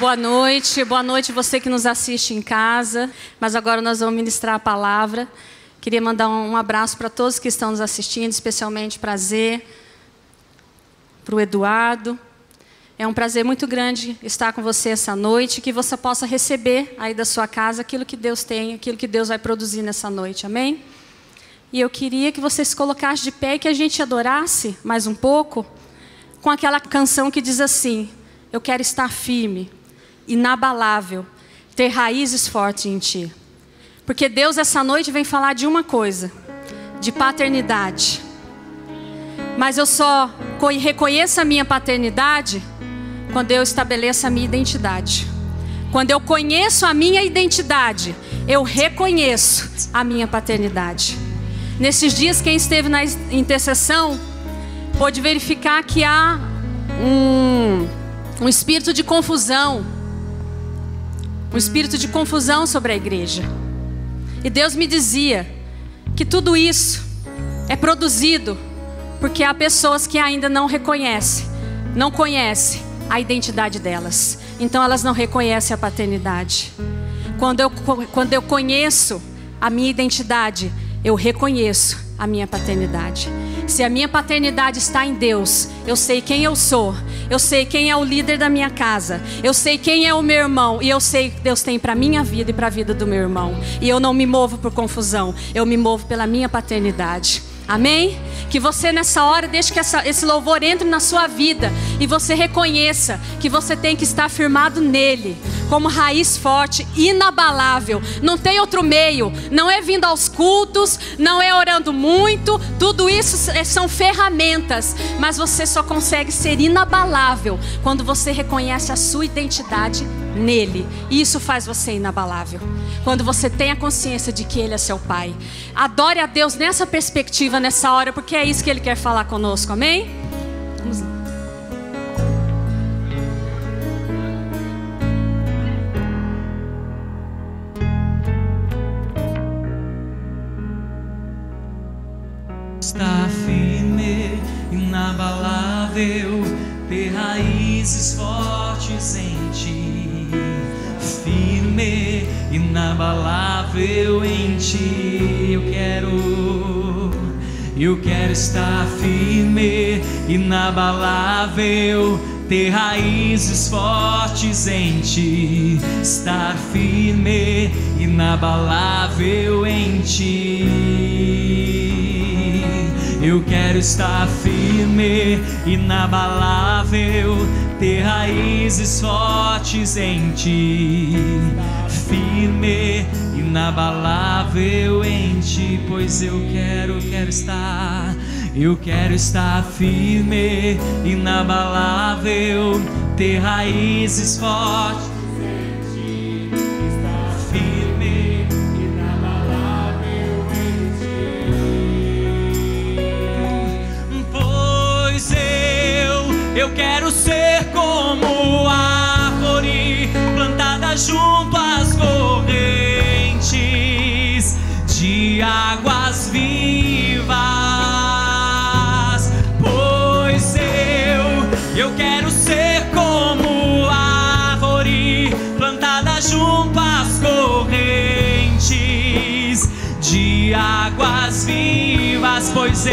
Boa noite você que nos assiste em casa, mas agora nós vamos ministrar a palavra. Queria mandar um abraço para todos que estão nos assistindo, especialmente para Zê, para o Eduardo. É um prazer muito grande estar com você essa noite, que você possa receber aí da sua casa aquilo que Deus tem, aquilo que Deus vai produzir nessa noite, amém? E eu queria que você se colocasse de pé e que a gente adorasse mais um pouco com aquela canção que diz assim: eu quero estar firme, inabalável, ter raízes fortes em Ti. Porque Deus essa noite vem falar de uma coisa, de paternidade. Mas eu só reconheço a minha paternidade quando eu estabeleço a minha identidade. Quando eu conheço a minha identidade, eu reconheço a minha paternidade. Nesses dias, quem esteve na intercessão pôde verificar que há um espírito de confusão. Um espírito de confusão sobre a igreja. E Deus me dizia que tudo isso é produzido porque há pessoas que ainda não conhecem a identidade delas. Então elas não reconhecem a paternidade. Quando eu conheço a minha identidade, eu reconheço a minha paternidade. Se a minha paternidade está em Deus, eu sei quem eu sou. Eu sei quem é o líder da minha casa. Eu sei quem é o meu irmão. E eu sei o que Deus tem para a minha vida e para a vida do meu irmão. E eu não me movo por confusão. Eu me movo pela minha paternidade. Amém? Que você nessa hora deixe que esse louvor entre na sua vida e você reconheça que você tem que estar firmado nele, como raiz forte, inabalável. Não tem outro meio, não é vindo aos cultos, não é orando muito, tudo isso são ferramentas, mas você só consegue ser inabalável quando você reconhece a sua identidade nele. E isso faz você inabalável. Quando você tem a consciência de que Ele é seu Pai. Adore a Deus nessa perspectiva, nessa hora, porque é isso que Ele quer falar conosco, amém? Vamos lá. Está firme, inabalável, ter raízes fortes em Ti. Firme, inabalável em Ti. Eu quero estar firme, inabalável, ter raízes fortes em Ti. Estar firme, inabalável em Ti. Eu quero estar firme, inabalável, ter raízes fortes em Ti. Firme, inabalável em Ti, pois eu quero estar. Eu quero estar firme, inabalável, ter raízes fortes em Ti. Estar firme, inabalável em Ti. Pois eu quero ser como árvore plantada junto às correntes de águas vivas. Pois eu quero ser como árvore plantada junto às correntes de águas vivas. Pois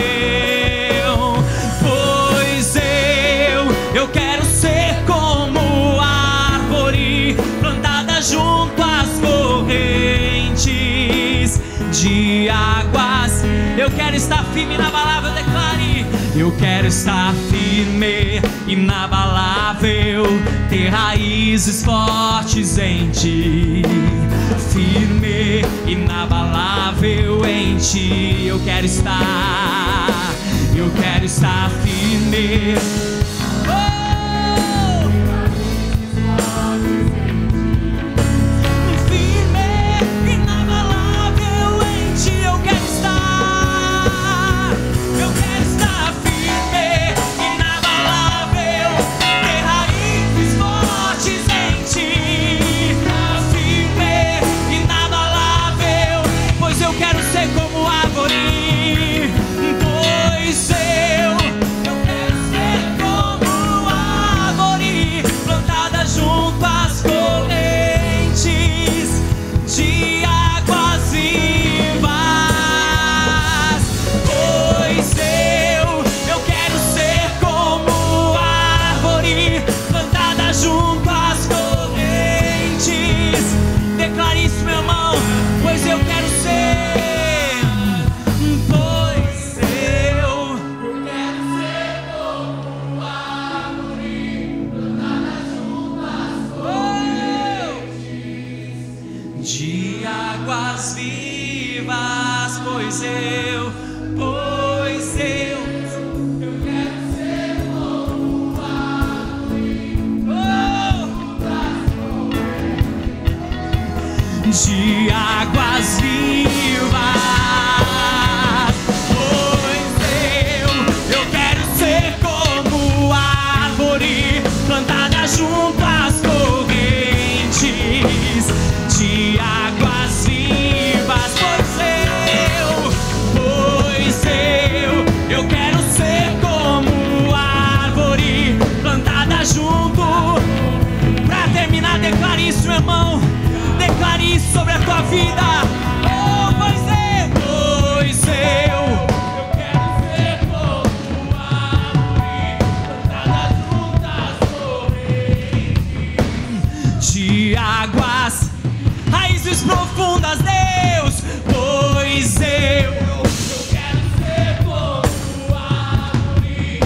eu quero ser como árvore plantada junto às correntes de águas. Eu quero estar firme, inabalável, declare. Eu quero estar firme, inabalável, ter raízes fortes em Ti. Firme, inabalável em Ti. Eu quero estar firme. Como árvore, pois eu quero ser como águas vivas, pois eu quero ser como árvore, de águas vivas. Plantada junto às correntes de águas vivas, pois eu quero ser como árvore plantada junto. Pra terminar, declare isso, meu irmão, declare isso sobre a tua vida. Pois eu quero ser como árvore plantada junto às de águas, raízes profundas, Deus, pois eu quero ser como árvore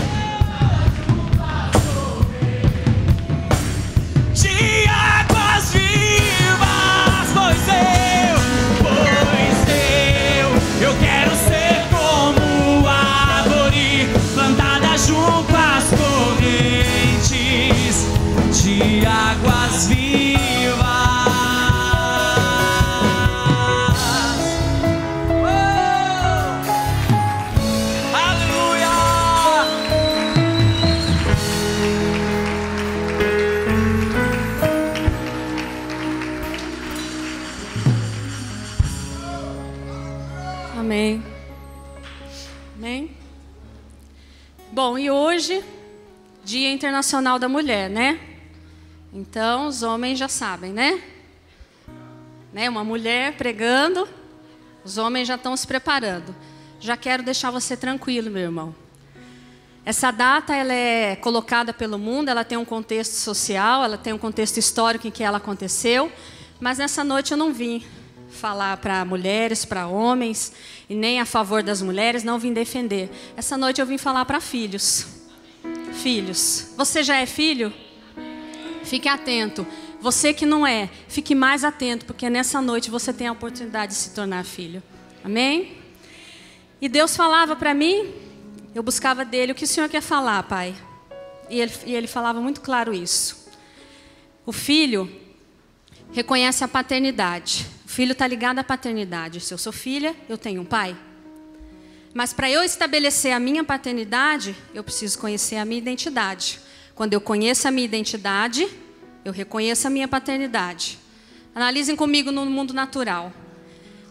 de águas vivas, pois eu quero ser como árvore plantada junto às correntes de águas vivas. Aleluia! Amém. Amém. Bom, e hoje, Dia Internacional da Mulher, né? Então, os homens já sabem, né? Uma mulher pregando, os homens já estão se preparando. Já quero deixar você tranquilo, meu irmão. Essa data, ela é colocada pelo mundo, ela tem um contexto social, ela tem um contexto histórico em que ela aconteceu. Mas nessa noite eu não vim falar para mulheres, para homens, e nem a favor das mulheres, não vim defender. Essa noite eu vim falar para filhos. Filhos. Você já é filho? Fique atento. Você que não é, fique mais atento, porque nessa noite você tem a oportunidade de se tornar filho. Amém? E Deus falava para mim, eu buscava dele, o que o Senhor quer falar, Pai? E ele falava muito claro isso. O filho reconhece a paternidade. O filho está ligado à paternidade. Se eu sou filha, eu tenho um pai. Mas para eu estabelecer a minha paternidade, eu preciso conhecer a minha identidade. Quando eu conheço a minha identidade, eu reconheço a minha paternidade. Analisem comigo no mundo natural.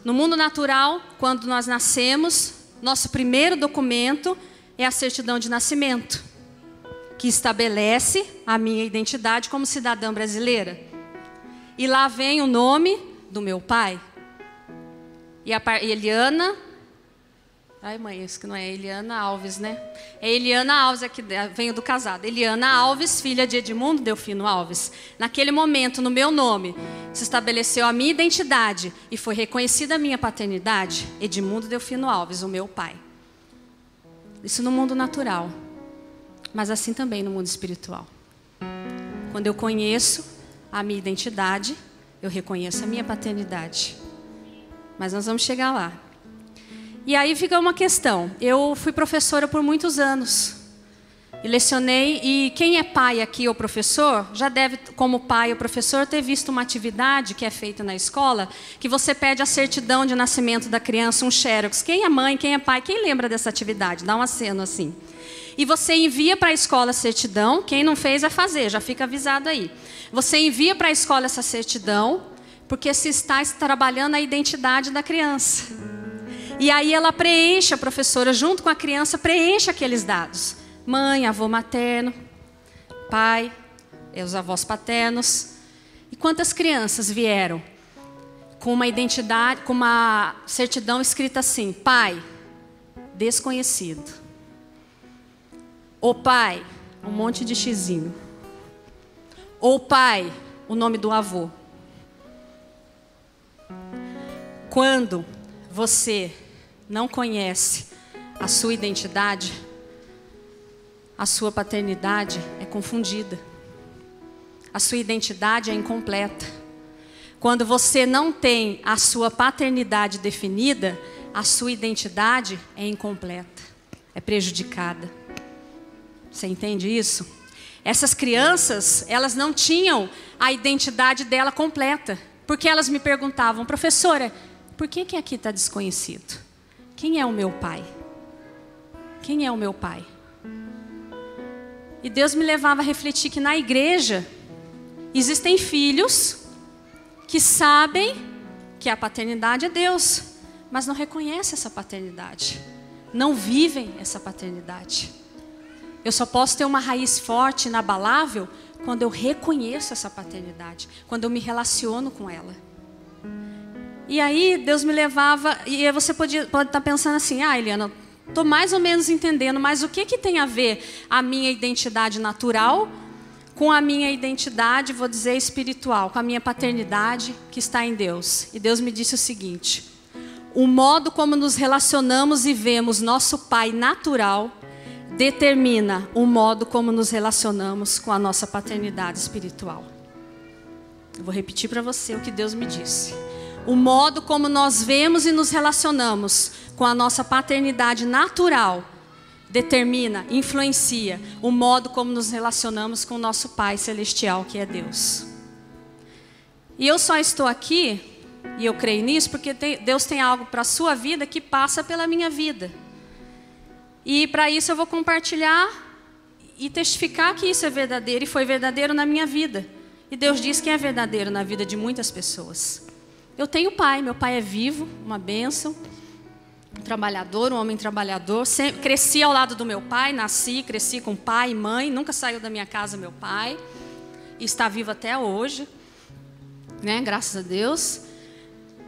No mundo natural, quando nós nascemos, nosso primeiro documento é a certidão de nascimento, que estabelece a minha identidade como cidadã brasileira. E lá vem o nome do meu pai. E a Eliana... Ai, mãe, isso que não é Eliana Alves, né? É Eliana Alves, aqui venho do casado. Eliana Alves, filha de Edmundo Delfino Alves. Naquele momento, no meu nome, se estabeleceu a minha identidade e foi reconhecida a minha paternidade. Edmundo Delfino Alves, o meu pai. Isso no mundo natural, mas assim também no mundo espiritual. Quando eu conheço a minha identidade, eu reconheço a minha paternidade. Mas nós vamos chegar lá. E aí fica uma questão. Eu fui professora por muitos anos. E lecionei. E quem é pai aqui ou professor, já deve, como pai ou professor, ter visto uma atividade que é feita na escola, que você pede a certidão de nascimento da criança, um xerox. Quem é mãe, quem é pai, quem lembra dessa atividade? Dá um aceno assim. E você envia para a escola a certidão. Quem não fez vai fazer, já fica avisado aí. Você envia para a escola essa certidão, porque se está trabalhando a identidade da criança. E aí ela preenche, a professora, junto com a criança, preenche aqueles dados. Mãe, avô materno, pai, os avós paternos. E quantas crianças vieram com uma identidade, com uma certidão escrita assim: pai, desconhecido. Ou pai, um monte de xizinho. Ou pai, o nome do avô. Quando você não conhece a sua identidade, a sua paternidade é confundida. A sua identidade é incompleta. quando você não tem a sua paternidade definida, a sua identidade é incompleta, é prejudicada. Você entende isso? Essas crianças, elas não tinham a identidade dela completa, porque elas me perguntavam: professora, por que aqui está desconhecido? Quem é o meu pai? Quem é o meu pai? E Deus me levava a refletir que na igreja existem filhos que sabem que a paternidade é Deus, mas não reconhecem essa paternidade, não vivem essa paternidade. Eu só posso ter uma raiz forte, inabalável, quando eu reconheço essa paternidade, quando eu me relaciono com ela. E aí Deus me levava, e você pode estar pensando assim: ah, Eliana, estou mais ou menos entendendo, mas o que tem a ver a minha identidade natural com a minha identidade, vou dizer, espiritual, com a minha paternidade que está em Deus? E Deus me disse o seguinte: o modo como nos relacionamos e vemos nosso pai natural determina o modo como nos relacionamos com a nossa paternidade espiritual. Eu vou repetir para você o que Deus me disse. O modo como nós vemos e nos relacionamos com a nossa paternidade natural determina, influencia o modo como nos relacionamos com o nosso Pai Celestial, que é Deus. E eu só estou aqui, e eu creio nisso, porque Deus tem algo para a sua vida que passa pela minha vida. E para isso eu vou compartilhar e testificar que isso é verdadeiro, e foi verdadeiro na minha vida. E Deus diz que é verdadeiro na vida de muitas pessoas. Eu tenho pai, meu pai é vivo, uma bênção, um trabalhador, um homem trabalhador. Cresci ao lado do meu pai, cresci com pai e mãe, nunca saiu da minha casa meu pai, e está vivo até hoje, né? Graças a Deus.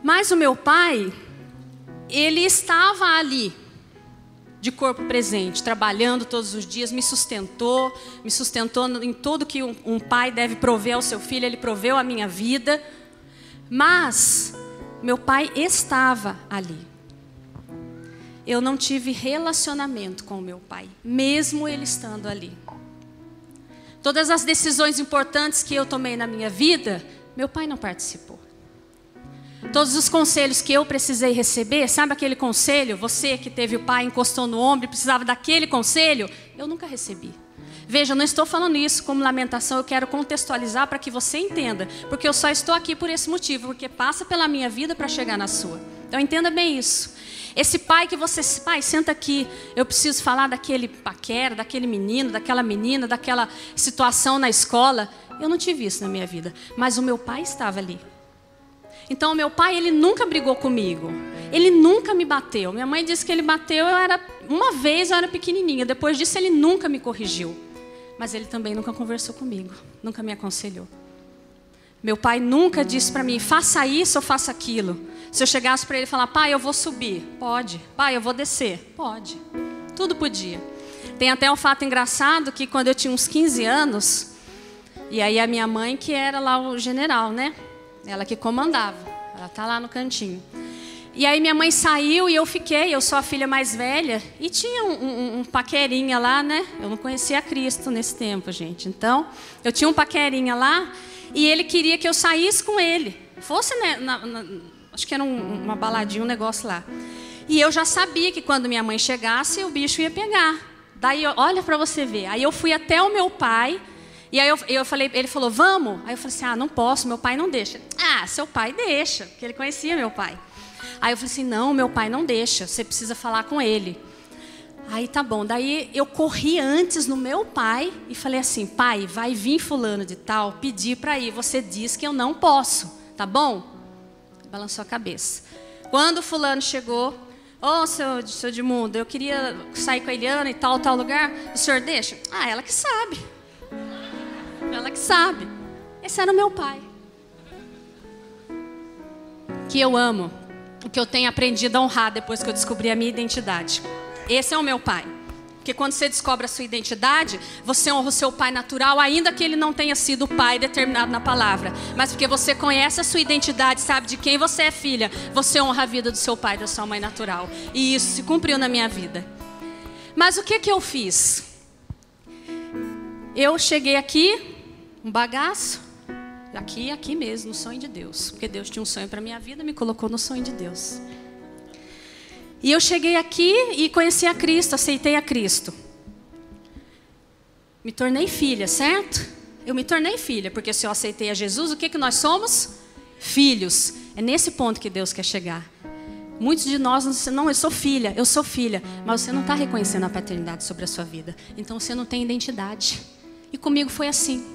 Mas o meu pai, ele estava ali, de corpo presente, trabalhando todos os dias, me sustentou em tudo que um pai deve prover ao seu filho, ele proveu a minha vida. Mas meu pai estava ali. Eu não tive relacionamento com o meu pai, mesmo ele estando ali. Todas as decisões importantes que eu tomei na minha vida, meu pai não participou. Todos os conselhos que eu precisei receber, sabe aquele conselho? Você que teve o pai, encostou no ombro e precisava daquele conselho, eu nunca recebi. Veja, eu não estou falando isso como lamentação, eu quero contextualizar para que você entenda. Porque eu só estou aqui por esse motivo, porque passa pela minha vida para chegar na sua. Então entenda bem isso. Esse pai que você... Pai, senta aqui, eu preciso falar daquele paquera, daquele menino, daquela menina, daquela situação na escola. Eu não tive isso na minha vida, mas o meu pai estava ali. Então o meu pai, ele nunca brigou comigo. Ele nunca me bateu. Minha mãe disse que ele bateu, uma vez eu era pequenininha. Depois disso ele nunca me corrigiu. Mas ele também nunca conversou comigo, nunca me aconselhou. Meu pai nunca disse para mim: faça isso ou faça aquilo. Se eu chegasse para ele e falar: pai, eu vou subir, pode. Pai, eu vou descer, pode. Tudo podia. Tem até um fato engraçado que quando eu tinha uns 15 anos, e aí a minha mãe, que era lá o general, né? Ela que comandava, ela tá lá no cantinho. E aí minha mãe saiu e eu fiquei, eu sou a filha mais velha, e tinha um paquerinha lá, né? Eu não conhecia Cristo nesse tempo, gente. Então, eu tinha um paquerinha lá, e ele queria que eu saísse com ele. Fosse, né, acho que era uma baladinha, um negócio lá. E eu já sabia que quando minha mãe chegasse, o bicho ia pegar. Daí, olha para você ver. Aí eu fui até o meu pai, e aí eu falei, ele falou: vamos? Aí eu falei assim: ah, não posso, meu pai não deixa. Ah, seu pai deixa, porque ele conhecia meu pai. Aí eu falei assim: não, meu pai não deixa, você precisa falar com ele. Aí tá bom, daí eu corri antes no meu pai e falei assim: pai, vai vir fulano de tal pedir para ir, você diz que eu não posso, tá bom? Balançou a cabeça. Quando o fulano chegou: ô, seu Edmundo, eu queria sair com a Eliana e tal lugar, o senhor deixa? Ah, ela que sabe. Ela que sabe. Esse era o meu pai. Que eu amo. O que eu tenho aprendido a honrar depois que eu descobri a minha identidade. Esse é o meu pai. Porque quando você descobre a sua identidade, você honra o seu pai natural, ainda que ele não tenha sido o pai determinado na palavra. Mas porque você conhece a sua identidade, sabe de quem você é filha, você honra a vida do seu pai e da sua mãe natural. E isso se cumpriu na minha vida. Mas o que eu fiz? Eu cheguei aqui, um bagaço, Aqui mesmo, no sonho de Deus. Porque Deus tinha um sonho para minha vida, me colocou no sonho de Deus. E eu cheguei aqui e conheci a Cristo, aceitei a Cristo. Me tornei filha, certo? Eu me tornei filha, porque se eu aceitei a Jesus, o que nós somos? Filhos. É nesse ponto que Deus quer chegar. Muitos de nós, não, eu sou filha, mas você não está reconhecendo a paternidade sobre a sua vida. Então você não tem identidade. E comigo foi assim.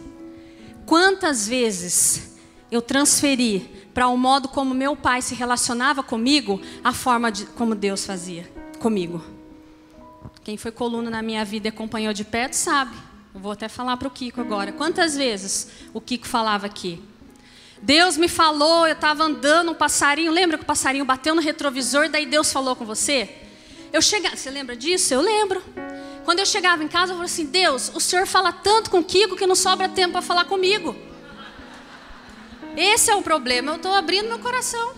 Quantas vezes eu transferi para o modo como meu pai se relacionava comigo, a forma como Deus fazia comigo. Quem foi coluna na minha vida e acompanhou de perto sabe. Eu vou até falar para o Kiko agora. Quantas vezes o Kiko falava aqui? Deus me falou, eu estava andando, um passarinho, lembra que o passarinho bateu no retrovisor, daí Deus falou com você? Você lembra disso? Eu lembro. Quando eu chegava em casa, eu falava assim, Deus, o Senhor fala tanto com o Kiko que não sobra tempo para falar comigo. Esse é o problema, eu estou abrindo meu coração.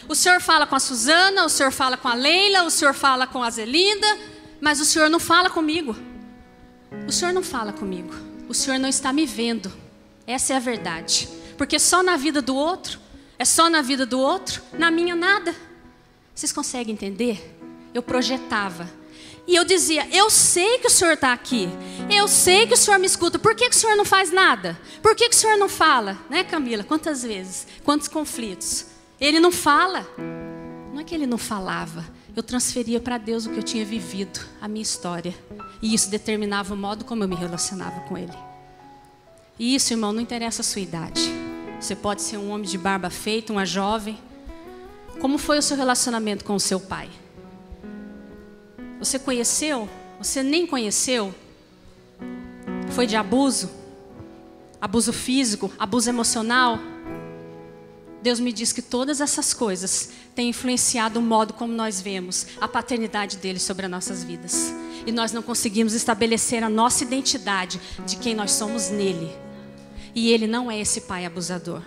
O Senhor fala com a Suzana, o Senhor fala com a Leila, o Senhor fala com a Zelinda, mas o Senhor não fala comigo. O Senhor não fala comigo. O Senhor não está me vendo. Essa é a verdade. Porque só na vida do outro, é só na vida do outro, na minha nada. Vocês conseguem entender? Eu projetava. E eu dizia, eu sei que o Senhor está aqui. Eu sei que o Senhor me escuta. Por que o Senhor não faz nada? Por que o Senhor não fala? Né, Camila? Quantas vezes? Quantos conflitos? Ele não fala. Não é que ele não falava. Eu transferia para Deus o que eu tinha vivido, a minha história. E isso determinava o modo como eu me relacionava com Ele. E isso, irmão, não interessa a sua idade. Você pode ser um homem de barba feita, uma jovem. Como foi o seu relacionamento com o seu pai? Você conheceu? Você nem conheceu? Foi de abuso? Abuso físico? Abuso emocional? Deus me diz que todas essas coisas têm influenciado o modo como nós vemos a paternidade dele sobre as nossas vidas. E nós não conseguimos estabelecer a nossa identidade de quem nós somos nele. E ele não é esse pai abusador.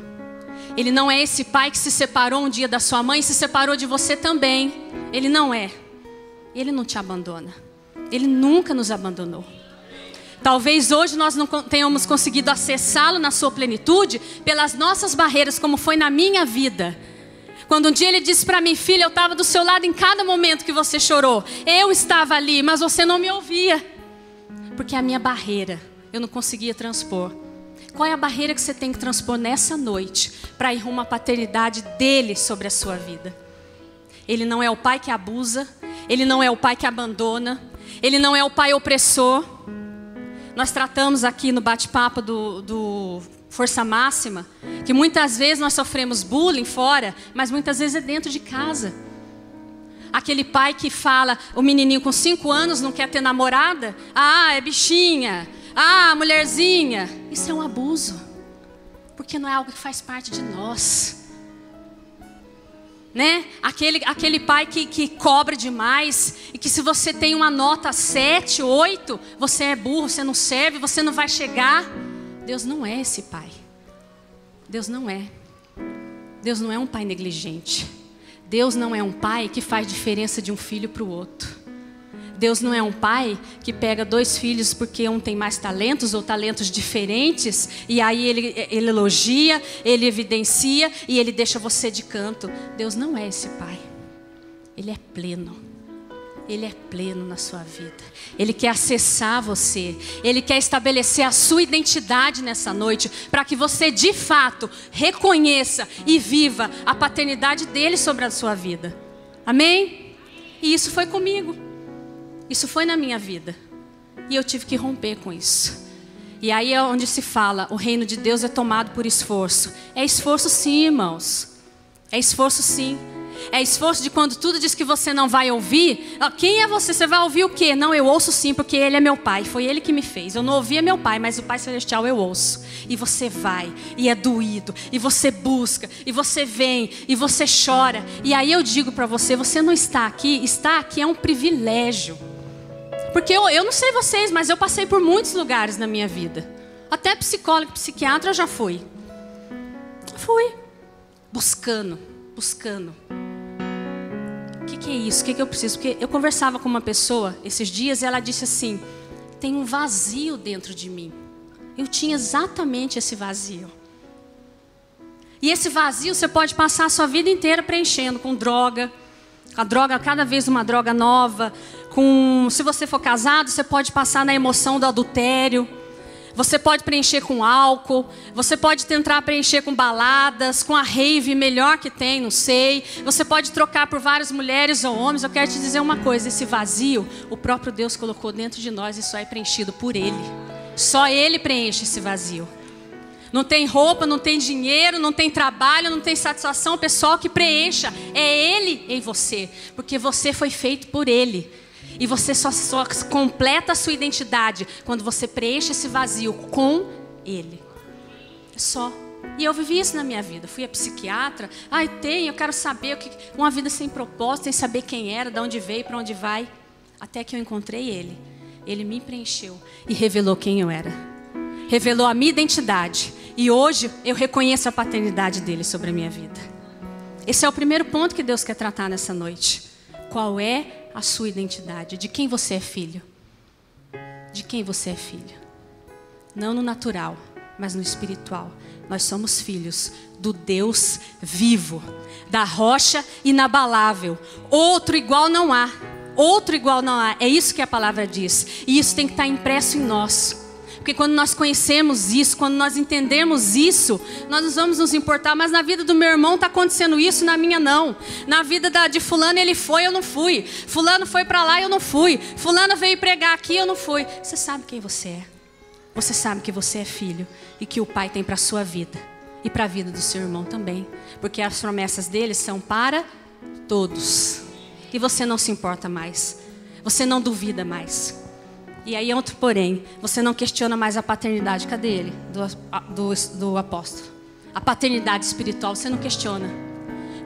Ele não é esse pai que se separou um dia da sua mãe e se separou de você também. Ele não é. Ele não te abandona. Ele nunca nos abandonou. Talvez hoje nós não tenhamos conseguido acessá-lo na sua plenitude pelas nossas barreiras, como foi na minha vida. Quando um dia ele disse para mim, filha, eu estava do seu lado em cada momento que você chorou. Eu estava ali, mas você não me ouvia. Porque a minha barreira, eu não conseguia transpor. Qual é a barreira que você tem que transpor nessa noite para ir rumo à paternidade dele sobre a sua vida? Ele não é o pai que abusa. Ele não é o pai que abandona. Ele não é o pai opressor. Nós tratamos aqui no bate-papo do Força Máxima que muitas vezes nós sofremos bullying fora, mas muitas vezes é dentro de casa. Aquele pai que fala, o menininho com 5 anos não quer ter namorada. Ah, é bichinha. Ah, mulherzinha. Isso é um abuso. Porque não é algo que faz parte de nós. Né? Aquele pai que cobra demais e que se você tem uma nota 7, 8, você é burro, você não serve, você não vai chegar. Deus não é esse pai. Deus não é. Deus não é um pai negligente. Deus não é um pai que faz diferença de um filho para o outro. Deus não é um pai que pega 2 filhos porque um tem mais talentos ou talentos diferentes e aí ele elogia, ele evidencia e ele deixa você de canto. Deus não é esse pai. Ele é pleno. Ele é pleno na sua vida. Ele quer acessar você. Ele quer estabelecer a sua identidade nessa noite para que você de fato reconheça e viva a paternidade dele sobre a sua vida. Amém? E isso foi comigo. Isso foi na minha vida. E eu tive que romper com isso. E aí é onde se fala, o reino de Deus é tomado por esforço. É esforço sim, irmãos. É esforço sim. É esforço de quando tudo diz que você não vai ouvir. Quem é você? Você vai ouvir o quê? Não, eu ouço sim, porque ele é meu pai. Foi ele que me fez. Eu não ouvia meu pai, mas o Pai Celestial eu ouço. E você vai, e é doído. E você busca, e você vem, e você chora. E aí eu digo para você, você não está aqui. Estar aqui é um privilégio. Porque eu não sei vocês, mas eu passei por muitos lugares na minha vida. Até psicólogo, psiquiatra eu já fui. Fui. Buscando. O que é isso? O que eu preciso? Porque eu conversava com uma pessoa esses dias e ela disse assim, tem um vazio dentro de mim. Eu tinha exatamente esse vazio. E esse vazio você pode passar a sua vida inteira preenchendo com droga. A droga, cada vez uma droga nova. Se você for casado, você pode passar na emoção do adultério. Você pode preencher com álcool. Você pode tentar preencher com baladas, com a rave melhor que tem, não sei. Você pode trocar por várias mulheres ou homens. Eu quero te dizer uma coisa, esse vazio, o próprio Deus colocou dentro de nós e só é preenchido por Ele. Só Ele preenche esse vazio. Não tem roupa, não tem dinheiro, não tem trabalho, não tem satisfação pessoal que preencha. É Ele em você, porque você foi feito por Ele. E você só completa a sua identidade quando você preenche esse vazio com Ele. É só. E eu vivi isso na minha vida. Fui a psiquiatra. Eu quero saber uma vida sem propósito, sem saber quem era, de onde veio, para onde vai. Até que eu encontrei Ele. Ele me preencheu e revelou quem eu era. Revelou a minha identidade. E hoje eu reconheço a paternidade dele sobre a minha vida. Esse é o primeiro ponto que Deus quer tratar nessa noite. Qual é a sua identidade? De quem você é filho? De quem você é filho? Não no natural, mas no espiritual. Nós somos filhos do Deus vivo, da rocha inabalável. Outro igual não há. Outro igual não há. É isso que a palavra diz. E isso tem que estar impresso em nós. Porque quando nós conhecemos isso, quando nós entendemos isso, nós não vamos nos importar. Mas na vida do meu irmão está acontecendo isso, na minha não. Na vida de fulano ele foi, eu não fui. Fulano foi para lá, eu não fui. Fulano veio pregar aqui, eu não fui. Você sabe quem você é. Você sabe que você é filho e que o Pai tem para a sua vida. E para a vida do seu irmão também. Porque as promessas dele são para todos. E você não se importa mais. Você não duvida mais. E aí outro porém, você não questiona mais a paternidade. Cadê ele? Do apóstolo. A paternidade espiritual você não questiona.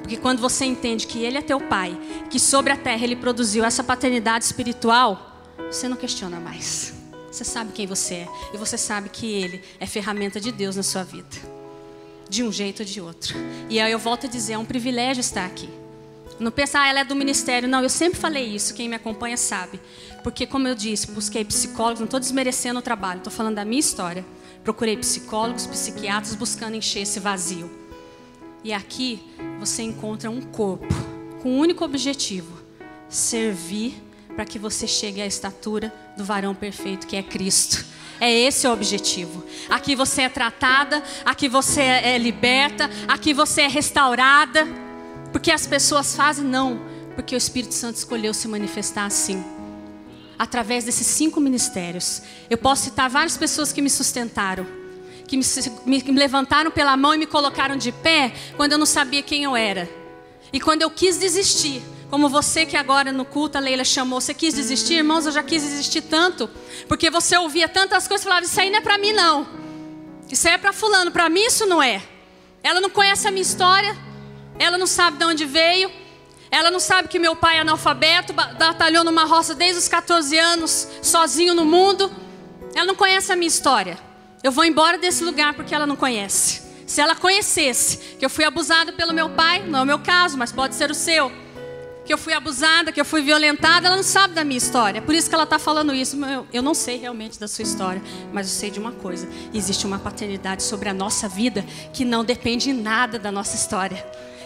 Porque quando você entende que ele é teu pai, que sobre a terra ele produziu essa paternidade espiritual, você não questiona mais. Você sabe quem você é. E você sabe que ele é ferramenta de Deus na sua vida. De um jeito ou de outro. E aí eu volto a dizer, é um privilégio estar aqui. Não pensa, ela é do ministério. Não, eu sempre falei isso, quem me acompanha sabe. Porque como eu disse, busquei psicólogos, não estou desmerecendo o trabalho, estou falando da minha história. Procurei psicólogos, psiquiatras, buscando encher esse vazio. E aqui você encontra um corpo com um único objetivo: servir para que você chegue à estatura do varão perfeito que é Cristo. É esse o objetivo. Aqui você é tratada, aqui você é liberta, aqui você é restaurada. Porque as pessoas fazem? Não. Porque o Espírito Santo escolheu se manifestar assim. Através desses 5 ministérios. Eu posso citar várias pessoas que me sustentaram. Que me levantaram pela mão e me colocaram de pé quando eu não sabia quem eu era. E quando eu quis desistir. Como você que agora no culto a Leila chamou. Você quis desistir? Irmãos, eu já quis desistir tanto. Porque você ouvia tantas coisas e falava, isso aí não é para mim não. Isso aí é para fulano, para mim isso não é. Ela não conhece a minha história. Ela não sabe de onde veio. Ela não sabe que meu pai é analfabeto, batalhou numa roça desde os 14 anos, sozinho no mundo. Ela não conhece a minha história. Eu vou embora desse lugar porque ela não conhece. Se ela conhecesse que eu fui abusada pelo meu pai, não é o meu caso, mas pode ser o seu. Que eu fui abusada, que eu fui violentada, ela não sabe da minha história. Por isso que ela está falando isso. Eu não sei realmente da sua história, mas eu sei de uma coisa. Existe uma paternidade sobre a nossa vida que não depende em nada da nossa história.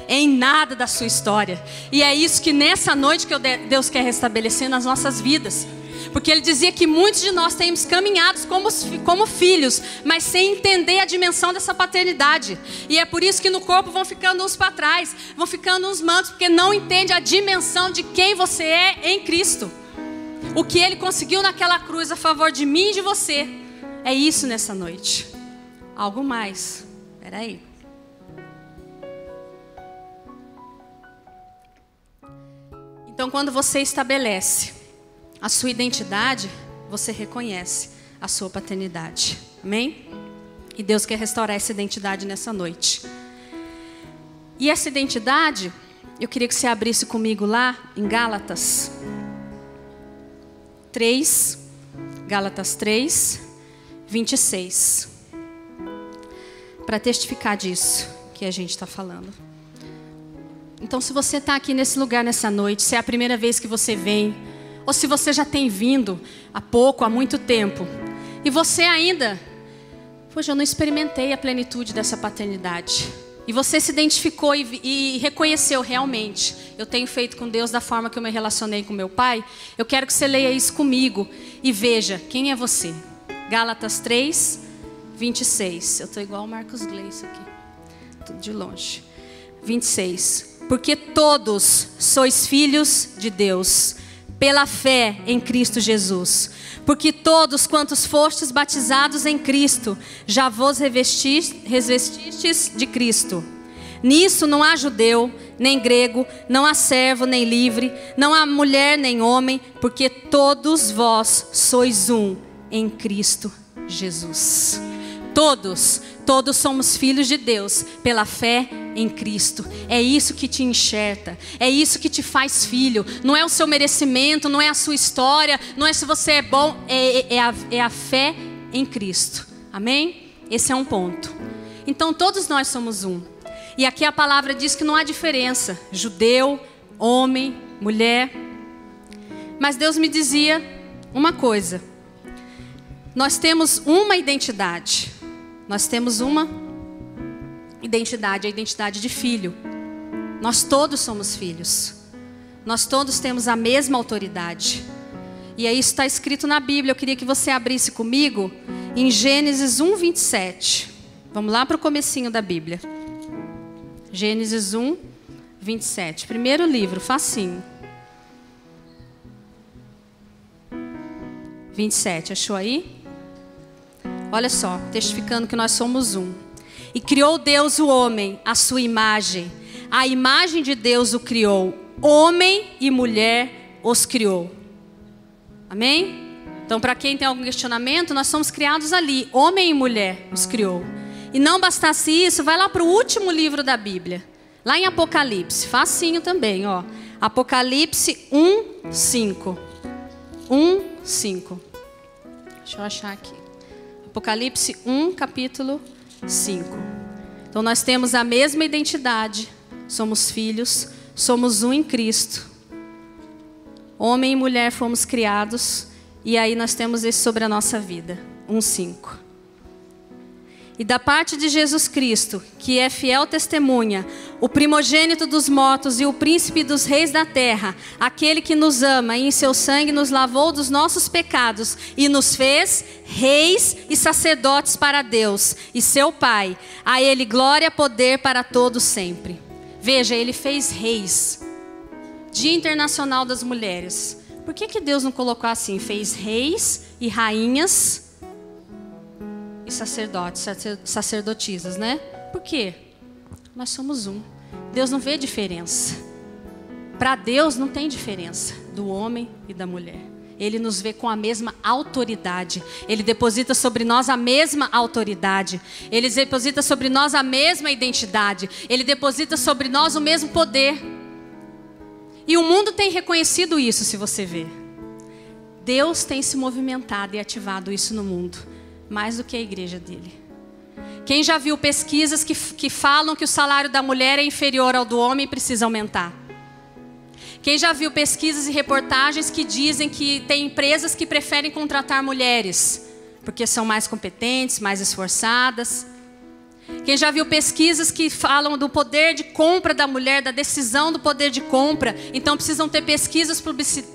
Em nada da sua história. E é isso que nessa noite que Deus quer restabelecer nas nossas vidas. Porque Ele dizia que muitos de nós temos caminhados como filhos, mas sem entender a dimensão dessa paternidade. E é por isso que no corpo vão ficando uns para trás, vão ficando uns mantos, porque não entende a dimensão de quem você é em Cristo. O que Ele conseguiu naquela cruz a favor de mim e de você. É isso nessa noite. Algo mais. Espera aí. Então, quando você estabelece a sua identidade, você reconhece a sua paternidade. Amém? E Deus quer restaurar essa identidade nessa noite. E essa identidade, eu queria que você abrisse comigo lá em Gálatas 3, Gálatas 3, 26. Para testificar disso que a gente está falando. Então, se você está aqui nesse lugar nessa noite, se é a primeira vez que você vem, ou se você já tem vindo há pouco, há muito tempo, e você ainda, poxa, eu não experimentei a plenitude dessa paternidade. e você se identificou e reconheceu realmente, eu tenho feito com Deus da forma que eu me relacionei com meu pai, eu quero que você leia isso comigo e veja quem é você. Gálatas 3, 26. Eu estou igual o Marcos Gleice aqui, tudo de longe. 26. Porque todos sois filhos de Deus, pela fé em Cristo Jesus. Porque todos quantos fostes batizados em Cristo, já vos revestistes de Cristo. Nisso não há judeu, nem grego, não há servo, nem livre, não há mulher, nem homem, porque todos vós sois um em Cristo Jesus. Todos somos filhos de Deus pela fé em Cristo. É isso que te enxerta, é isso que te faz filho. Não é o seu merecimento, não é a sua história, não é se você é bom, é a fé em Cristo. Amém? Esse é um ponto. Então todos nós somos um. E aqui a palavra diz que não há diferença, judeu, homem, mulher. Mas Deus me dizia uma coisa: nós temos uma identidade. Nós temos uma identidade, a identidade de filho. Nós todos somos filhos. Nós todos temos a mesma autoridade. E aí isso está escrito na Bíblia. Eu queria que você abrisse comigo em Gênesis 1, 27. Vamos lá para o comecinho da Bíblia. Gênesis 1, 27. Primeiro livro, facinho. 27, achou aí? Olha só, testificando que nós somos um. E criou Deus o homem, à sua imagem. A imagem de Deus o criou. Homem e mulher os criou. Amém? Então, para quem tem algum questionamento, nós somos criados ali. Homem e mulher os criou. E não bastasse isso, vai lá para o último livro da Bíblia. Lá em Apocalipse. Facinho também, ó. Apocalipse 1, 5. 1, 5. Deixa eu achar aqui. Apocalipse 1, capítulo 5. Então nós temos a mesma identidade, somos filhos, somos um em Cristo. Homem e mulher fomos criados, e aí nós temos isso sobre a nossa vida. 1, 5. E da parte de Jesus Cristo, que é fiel testemunha, o primogênito dos mortos e o príncipe dos reis da terra, aquele que nos ama e em seu sangue nos lavou dos nossos pecados e nos fez reis e sacerdotes para Deus e seu Pai. A ele glória e poder para todos sempre. Veja, ele fez reis. Dia Internacional das Mulheres. Por que Deus não colocou assim? Fez reis e rainhas e sacerdotes, sacerdotisas, né? Por quê? Nós somos um. Deus não vê diferença. Para Deus não tem diferença do homem e da mulher. Ele nos vê com a mesma autoridade. Ele deposita sobre nós a mesma autoridade. Ele deposita sobre nós a mesma identidade. Ele deposita sobre nós o mesmo poder. E o mundo tem reconhecido isso, se você ver. Deus tem se movimentado e ativado isso no mundo, mais do que a igreja dele. Quem já viu pesquisas que falam que o salário da mulher é inferior ao do homem e precisa aumentar? Quem já viu pesquisas e reportagens que dizem que tem empresas que preferem contratar mulheres porque são mais competentes, mais esforçadas? Quem já viu pesquisas que falam do poder de compra da mulher, da decisão do poder de compra? Então precisam ter pesquisas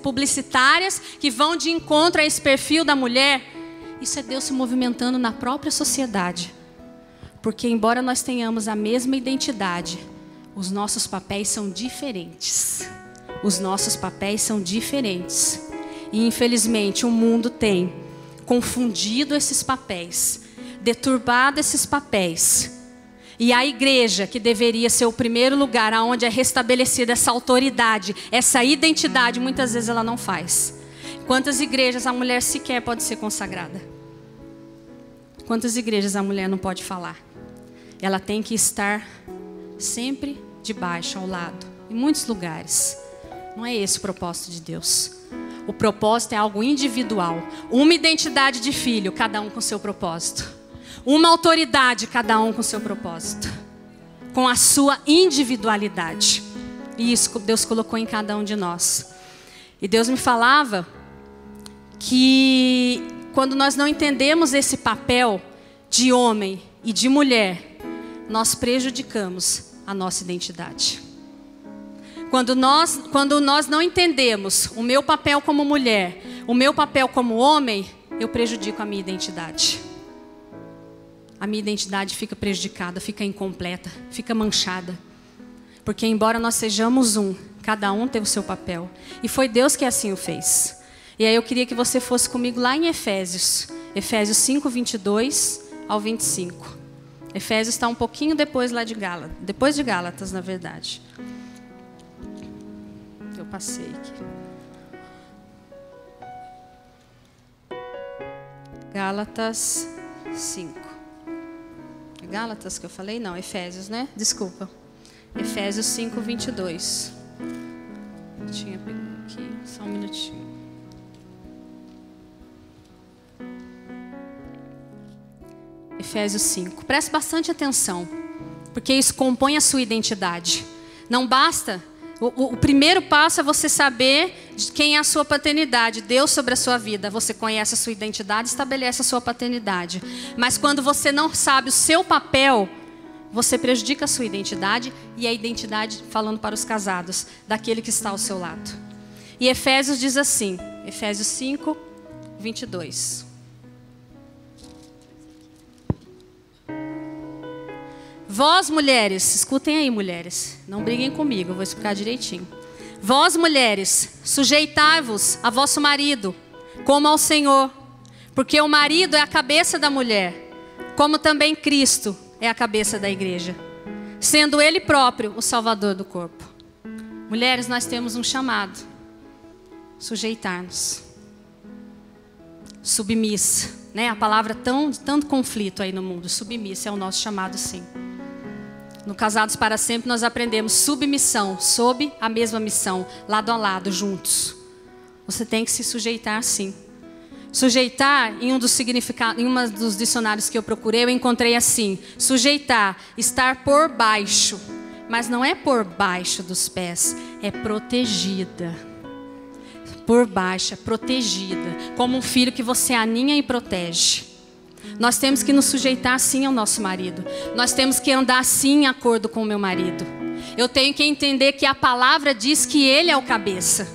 publicitárias que vão de encontro a esse perfil da mulher. Isso é Deus se movimentando na própria sociedade. Porque embora nós tenhamos a mesma identidade, os nossos papéis são diferentes. Os nossos papéis são diferentes. E infelizmente o mundo tem confundido esses papéis, deturbado esses papéis. E a igreja, que deveria ser o primeiro lugar onde é restabelecida essa autoridade, essa identidade, muitas vezes ela não faz. Quantas igrejas a mulher sequer pode ser consagrada? Quantas igrejas a mulher não pode falar? Ela tem que estar sempre debaixo, ao lado, em muitos lugares. Não é esse o propósito de Deus. O propósito é algo individual. Uma identidade de filho, cada um com seu propósito. Uma autoridade, cada um com seu propósito. Com a sua individualidade. E isso Deus colocou em cada um de nós. E Deus me falava que quando nós não entendemos esse papel de homem e de mulher, nós prejudicamos a nossa identidade. Quando nós não entendemos o meu papel como mulher, o meu papel como homem, eu prejudico a minha identidade. A minha identidade fica prejudicada, fica incompleta, fica manchada. Porque embora nós sejamos um, cada um tem o seu papel. E foi Deus que assim o fez. E aí eu queria que você fosse comigo lá em Efésios 5, 22 ao 25. Efésios está um pouquinho depois lá de Gálatas. Depois de Gálatas, na verdade. Eu passei aqui. Gálatas 5. É Gálatas que eu falei? Não, Efésios, né? Desculpa. Efésios 5, 22. Eu tinha pegado aqui, só um minutinho. Efésios 5. Preste bastante atenção, porque isso compõe a sua identidade. Não basta, o primeiro passo é você saber de quem é a sua paternidade, Deus sobre a sua vida. Você conhece a sua identidade, estabelece a sua paternidade. Mas quando você não sabe o seu papel, você prejudica a sua identidade e a identidade, falando para os casados, daquele que está ao seu lado. E Efésios diz assim, Efésios 5, 22. Vós, mulheres, escutem aí, mulheres, não briguem comigo, eu vou explicar direitinho. Vós, mulheres, sujeitai-vos a vosso marido, como ao Senhor, porque o marido é a cabeça da mulher, como também Cristo é a cabeça da igreja, sendo Ele próprio o Salvador do corpo. Mulheres, nós temos um chamado: sujeitar-nos, submissa, né? A palavra tanto conflito aí no mundo, submissa é o nosso chamado, sim. No Casados para Sempre nós aprendemos submissão, sob a mesma missão, lado a lado, juntos. Você tem que se sujeitar, sim. Sujeitar, em um dos dicionários que eu procurei, eu encontrei assim: sujeitar, estar por baixo. Mas não é por baixo dos pés, é protegida. Por baixo, protegida. Como um filho que você aninha e protege. Nós temos que nos sujeitar sim ao nosso marido. Nós temos que andar sim em acordo com o meu marido. Eu tenho que entender que a palavra diz que ele é o cabeça.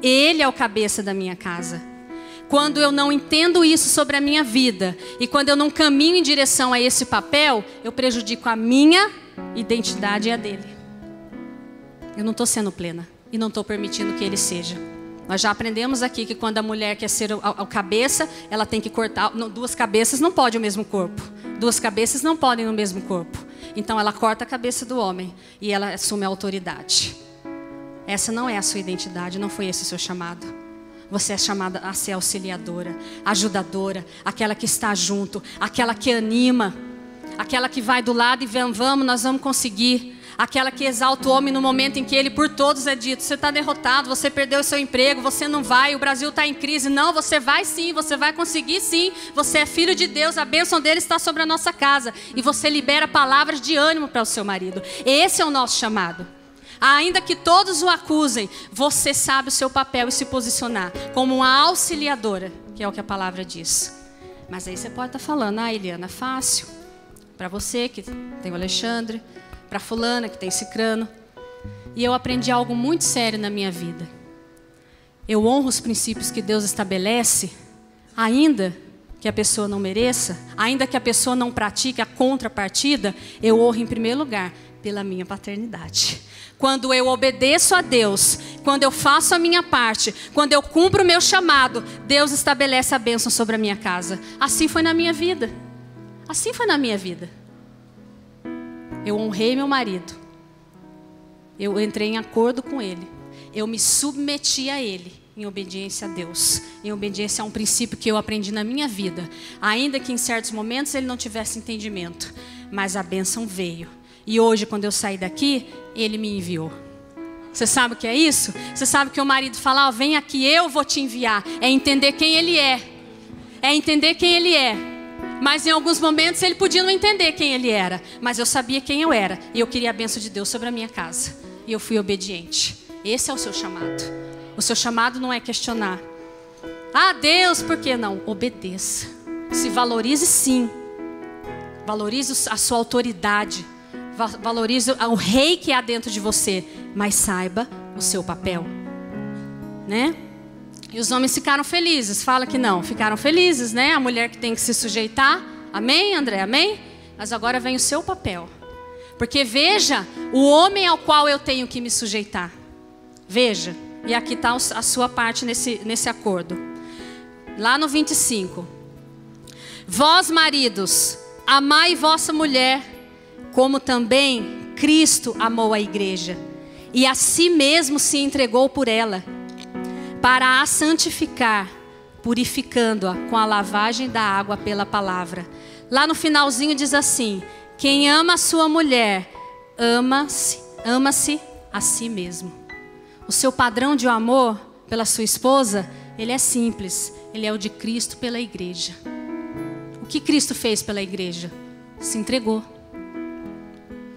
Ele é o cabeça da minha casa. Quando eu não entendo isso sobre a minha vida e quando eu não caminho em direção a esse papel, eu prejudico a minha identidade e a dele. Eu não estou sendo plena e não estou permitindo que ele seja. Nós já aprendemos aqui que quando a mulher quer ser o cabeça, ela tem que cortar. Duas cabeças não podem o mesmo corpo. Duas cabeças não podem no mesmo corpo. Então ela corta a cabeça do homem e ela assume a autoridade. Essa não é a sua identidade, não foi esse o seu chamado. Você é chamada a ser auxiliadora, ajudadora, aquela que está junto, aquela que anima, aquela que vai do lado e vamos, nós vamos conseguir. Aquela que exalta o homem no momento em que ele por todos é dito: você está derrotado, você perdeu o seu emprego, você não vai, o Brasil está em crise. Não, você vai sim, você vai conseguir sim. Você é filho de Deus, a bênção dele está sobre a nossa casa. E você libera palavras de ânimo para o seu marido. Esse é o nosso chamado. Ainda que todos o acusem, você sabe o seu papel e se posicionar como uma auxiliadora, que é o que a palavra diz. Mas aí você pode estar falando: ah, Eliana, fácil. Para você que tem o Alexandre, para fulana que tem Cicrano. E eu aprendi algo muito sério na minha vida. Eu honro os princípios que Deus estabelece, ainda que a pessoa não mereça, ainda que a pessoa não pratique a contrapartida, eu honro em primeiro lugar pela minha paternidade. Quando eu obedeço a Deus, quando eu faço a minha parte, quando eu cumpro o meu chamado, Deus estabelece a bênção sobre a minha casa. Assim foi na minha vida. Assim foi na minha vida. Eu honrei meu marido. Eu entrei em acordo com ele. Eu me submeti a ele em obediência a Deus. Em obediência a um princípio que eu aprendi na minha vida. Ainda que em certos momentos ele não tivesse entendimento. Mas a bênção veio. E hoje, quando eu saí daqui, ele me enviou. Você sabe o que é isso? Você sabe que o marido fala: vem aqui, eu vou te enviar. É entender quem ele é. É entender quem ele é. Mas em alguns momentos ele podia não entender quem ele era. Mas eu sabia quem eu era. E eu queria a bênção de Deus sobre a minha casa. E eu fui obediente. Esse é o seu chamado. O seu chamado não é questionar: ah, Deus, por que não? Obedeça. Se valorize sim. Valorize a sua autoridade. Valorize o rei que há dentro de você. Mas saiba o seu papel. Né? E os homens ficaram felizes. Fala que não. Ficaram felizes, né? A mulher que tem que se sujeitar. Amém, André? Amém? Mas agora vem o seu papel. Porque veja o homem ao qual eu tenho que me sujeitar. Veja. E aqui está a sua parte nesse acordo. Lá no 25. Vós, maridos, amai vossa mulher, como também Cristo amou a igreja, e a si mesmo se entregou por ela, para a santificar, purificando-a com a lavagem da água pela palavra. Lá no finalzinho diz assim: quem ama a sua mulher, ama-se a si mesmo. O seu padrão de amor pela sua esposa, ele é simples. Ele é o de Cristo pela igreja. O que Cristo fez pela igreja? Se entregou.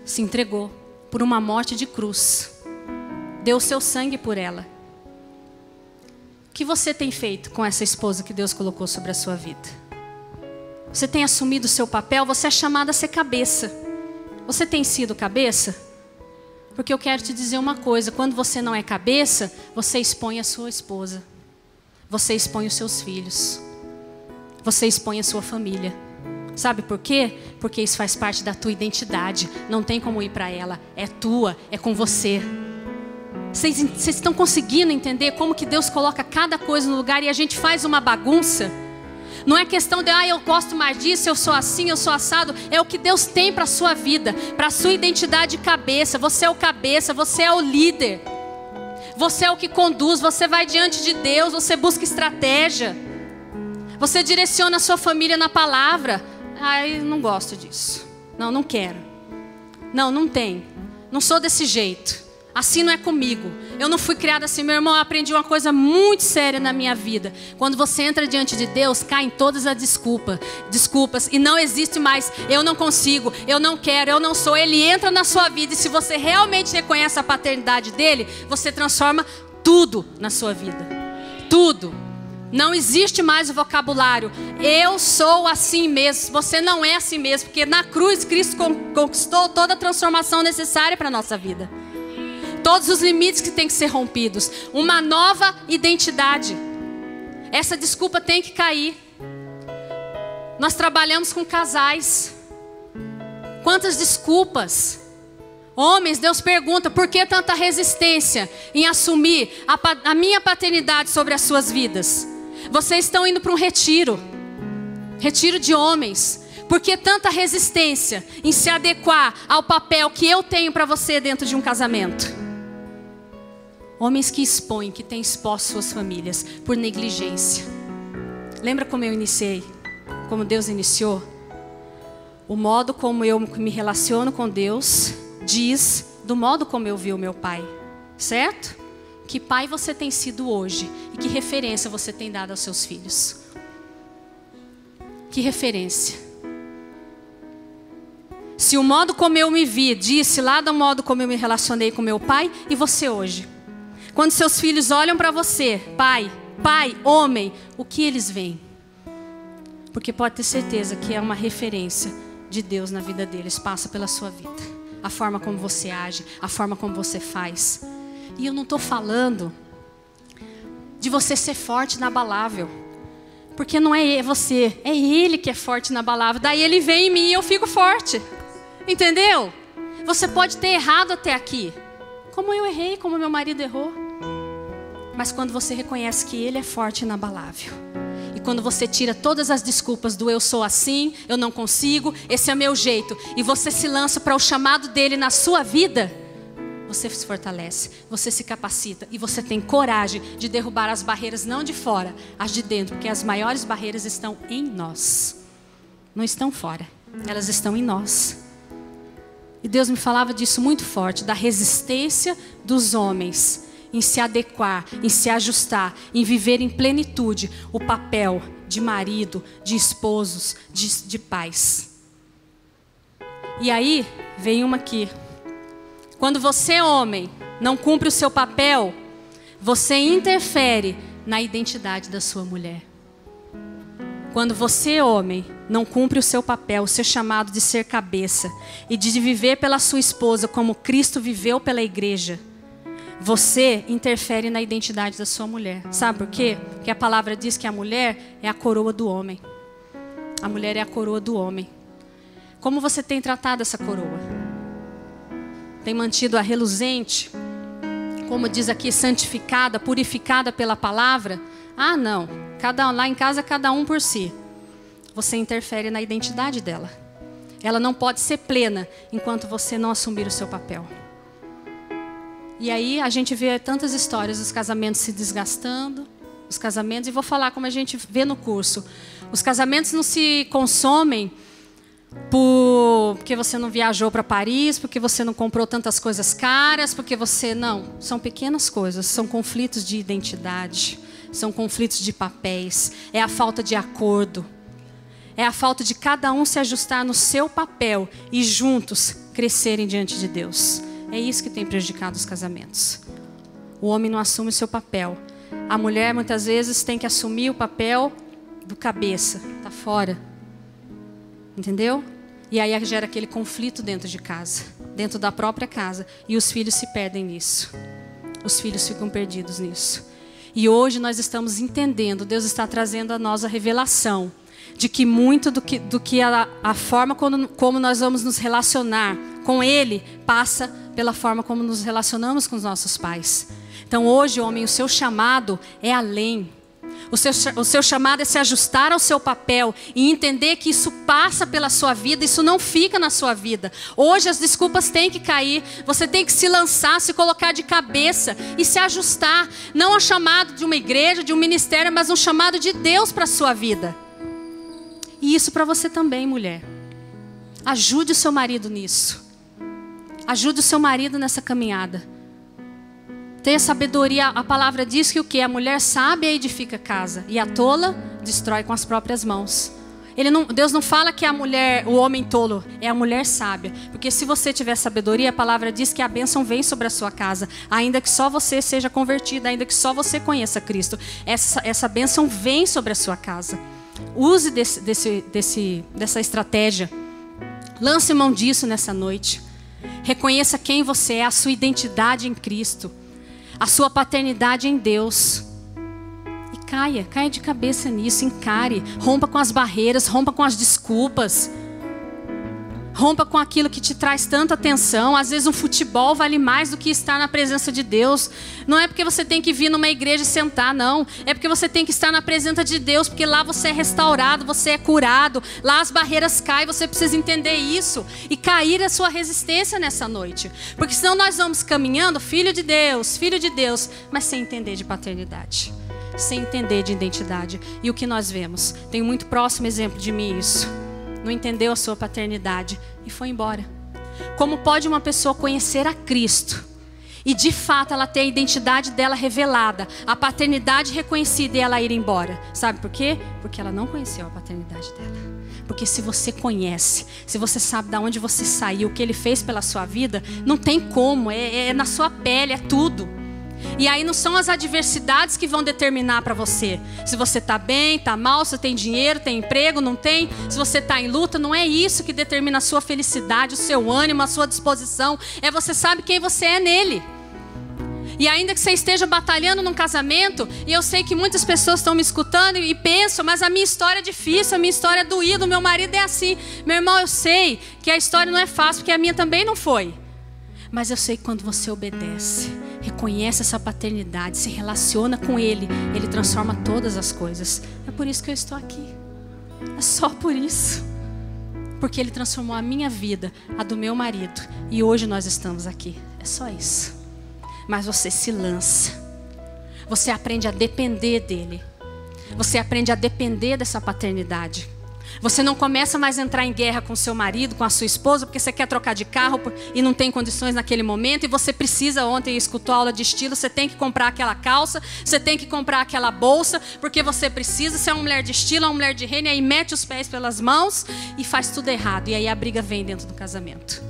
Se entregou por uma morte de cruz. Deu o seu sangue por ela. O que você tem feito com essa esposa que Deus colocou sobre a sua vida? Você tem assumido o seu papel? Você é chamada a ser cabeça. Você tem sido cabeça? Porque eu quero te dizer uma coisa: quando você não é cabeça, você expõe a sua esposa. Você expõe os seus filhos. Você expõe a sua família. Sabe por quê? Porque isso faz parte da tua identidade. Não tem como ir para ela. É tua, é com você. Vocês estão conseguindo entender como que Deus coloca cada coisa no lugar e a gente faz uma bagunça? Não é questão de, eu gosto mais disso, eu sou assim, eu sou assado. É o que Deus tem para a sua vida, para a sua identidade de cabeça. Você é o cabeça, você é o líder. Você é o que conduz, você vai diante de Deus, você busca estratégia. Você direciona a sua família na palavra. Eu não gosto disso. Não quero. Não tem. Não sou desse jeito. Assim não é comigo. Eu não fui criada assim. Meu irmão, eu aprendi uma coisa muito séria na minha vida. Quando você entra diante de Deus, caem todas as desculpas. E não existe mais, eu não consigo, eu não quero, eu não sou. Ele entra na sua vida e se você realmente reconhece a paternidade dele, você transforma tudo na sua vida. Tudo. Não existe mais o vocabulário eu sou assim mesmo. Você não é assim mesmo. Porque na cruz Cristo conquistou toda a transformação necessária para a nossa vida. Todos os limites que têm que ser rompidos. Uma nova identidade. Essa desculpa tem que cair. Nós trabalhamos com casais. Quantas desculpas? Homens, Deus pergunta, por que tanta resistência em assumir a minha paternidade sobre as suas vidas? Vocês estão indo para um retiro. Retiro de homens. Por que tanta resistência em se adequar ao papel que eu tenho para você dentro de um casamento? Homens que expõem, que têm exposto suas famílias por negligência. Lembra como eu iniciei? Como Deus iniciou? O modo como eu me relaciono com Deus diz do modo como eu vi o meu pai. Certo? Que pai você tem sido hoje e que referência você tem dado aos seus filhos? Que referência? Se o modo como eu me vi disse lá do modo como eu me relacionei com meu pai, e você hoje? Quando seus filhos olham para você, pai, homem, o que eles veem? Porque pode ter certeza que é uma referência de Deus na vida deles, passa pela sua vida. A forma como você age, a forma como você faz. E eu não estou falando de você ser forte inabalável. Porque não é você, é Ele que é forte inabalável. Daí Ele vem em mim e eu fico forte. Entendeu? Você pode ter errado até aqui. Como eu errei, como meu marido errou. Mas quando você reconhece que Ele é forte e inabalável. E quando você tira todas as desculpas do eu sou assim, eu não consigo, esse é meu jeito. E você se lança para o chamado dEle na sua vida. Você se fortalece, você se capacita. E você tem coragem de derrubar as barreiras não de fora, as de dentro. Porque as maiores barreiras estão em nós. Não estão fora, elas estão em nós. E Deus me falava disso muito forte, da resistência dos homens em se adequar, em se ajustar, em viver em plenitude o papel de marido, de esposos, de pais. E aí, vem uma aqui. Quando você, homem, não cumpre o seu papel, você interfere na identidade da sua mulher. Quando você, homem, não cumpre o seu papel, o seu chamado de ser cabeça e de viver pela sua esposa como Cristo viveu pela igreja, você interfere na identidade da sua mulher. Sabe por quê? Porque a palavra diz que a mulher é a coroa do homem. A mulher é a coroa do homem. Como você tem tratado essa coroa? Tem mantido-a reluzente? Como diz aqui, santificada, purificada pela palavra? Ah, não. Lá em casa, cada um por si. Você interfere na identidade dela. Ela não pode ser plena enquanto você não assumir o seu papel. E aí a gente vê tantas histórias, os casamentos se desgastando, os casamentos, e vou falar como a gente vê no curso. Os casamentos não se consomem porque você não viajou para Paris, porque você não comprou tantas coisas caras, porque você... Não, são pequenas coisas, são conflitos de identidade, são conflitos de papéis, é a falta de acordo, é a falta de cada um se ajustar no seu papel e juntos crescerem diante de Deus. É isso que tem prejudicado os casamentos. O homem não assume o seu papel. A mulher muitas vezes tem que assumir o papel do cabeça, está fora. Entendeu? E aí gera aquele conflito dentro de casa, dentro da própria casa. E os filhos se perdem nisso. Os filhos ficam perdidos nisso. E hoje nós estamos entendendo, Deus está trazendo a nós a revelação de que muito do que a forma como nós vamos nos relacionar com Ele passa pela forma como nos relacionamos com os nossos pais. Então hoje, homem, o seu chamado é além. O seu chamado é se ajustar ao seu papel e entender que isso passa pela sua vida, isso não fica na sua vida. Hoje as desculpas têm que cair, você tem que se lançar, se colocar de cabeça e se ajustar. Não ao chamado de uma igreja, de um ministério, mas um chamado de Deus para a sua vida. E isso para você também, mulher. Ajude o seu marido nisso. Ajude o seu marido nessa caminhada. Tenha sabedoria. A palavra diz que o quê? A mulher sábia edifica casa e a tola destrói com as próprias mãos. Deus não fala que o homem tolo, é a mulher sábia. Porque se você tiver sabedoria, a palavra diz que a bênção vem sobre a sua casa. Ainda que só você seja convertida, ainda que só você conheça Cristo. Essa bênção vem sobre a sua casa. Use dessa estratégia. Lance mão disso nessa noite. Reconheça quem você é, a sua identidade em Cristo, a sua paternidade em Deus. E caia de cabeça nisso, encare, rompa com as barreiras, rompa com as desculpas. Rompa com aquilo que te traz tanta atenção. Às vezes um futebol vale mais do que estar na presença de Deus. Não é porque você tem que vir numa igreja e sentar, não. É porque você tem que estar na presença de Deus, porque lá você é restaurado, você é curado. Lá as barreiras caem, você precisa entender isso. E cair a sua resistência nessa noite. Porque senão nós vamos caminhando, filho de Deus, mas sem entender de paternidade. Sem entender de identidade. E o que nós vemos? Tem muito próximo exemplo de mim isso. Não entendeu a sua paternidade e foi embora. Como pode uma pessoa conhecer a Cristo e de fato ela ter a identidade dela revelada, a paternidade reconhecida e ela ir embora? Sabe por quê? Porque ela não conheceu a paternidade dela. Porque se você conhece, se você sabe de onde você saiu, o que Ele fez pela sua vida, não tem como, é na sua pele, é tudo. E aí não são as adversidades que vão determinar para você se você está bem, está mal, se tem dinheiro, tem emprego, não tem. Se você está em luta, não é isso que determina a sua felicidade, o seu ânimo, a sua disposição. É você sabe quem você é nele. E ainda que você esteja batalhando num casamento, e eu sei que muitas pessoas estão me escutando e pensam, mas a minha história é difícil, a minha história é doída, o meu marido é assim. Meu irmão, eu sei que a história não é fácil, porque a minha também não foi. Mas eu sei que quando você obedece, reconhece essa paternidade, se relaciona com Ele, Ele transforma todas as coisas. É por isso que eu estou aqui. É só por isso. Porque Ele transformou a minha vida, a do meu marido. E hoje nós estamos aqui. É só isso. Mas você se lança. Você aprende a depender dEle. Você aprende a depender dessa paternidade. Você não começa mais a entrar em guerra com seu marido, com a sua esposa, porque você quer trocar de carro e não tem condições naquele momento. E você precisa, ontem escutou a aula de estilo, você tem que comprar aquela calça, você tem que comprar aquela bolsa, porque você precisa. Você é uma mulher de estilo, uma mulher de reino, e aí mete os pés pelas mãos e faz tudo errado. E aí a briga vem dentro do casamento.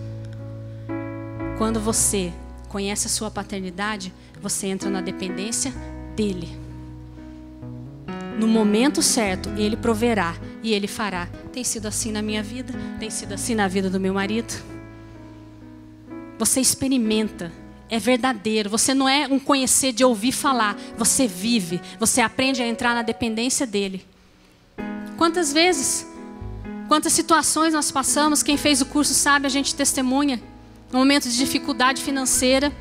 Quando você conhece a sua paternidade, você entra na dependência dEle. no momento certo, Ele proverá e Ele fará. Tem sido assim na minha vida, tem sido assim na vida do meu marido. Você experimenta, é verdadeiro. Você não é um conhecer de ouvir falar, você vive, você aprende a entrar na dependência dEle. Quantas vezes, quantas situações nós passamos, quem fez o curso sabe, a gente testemunha. No momento de dificuldade financeira,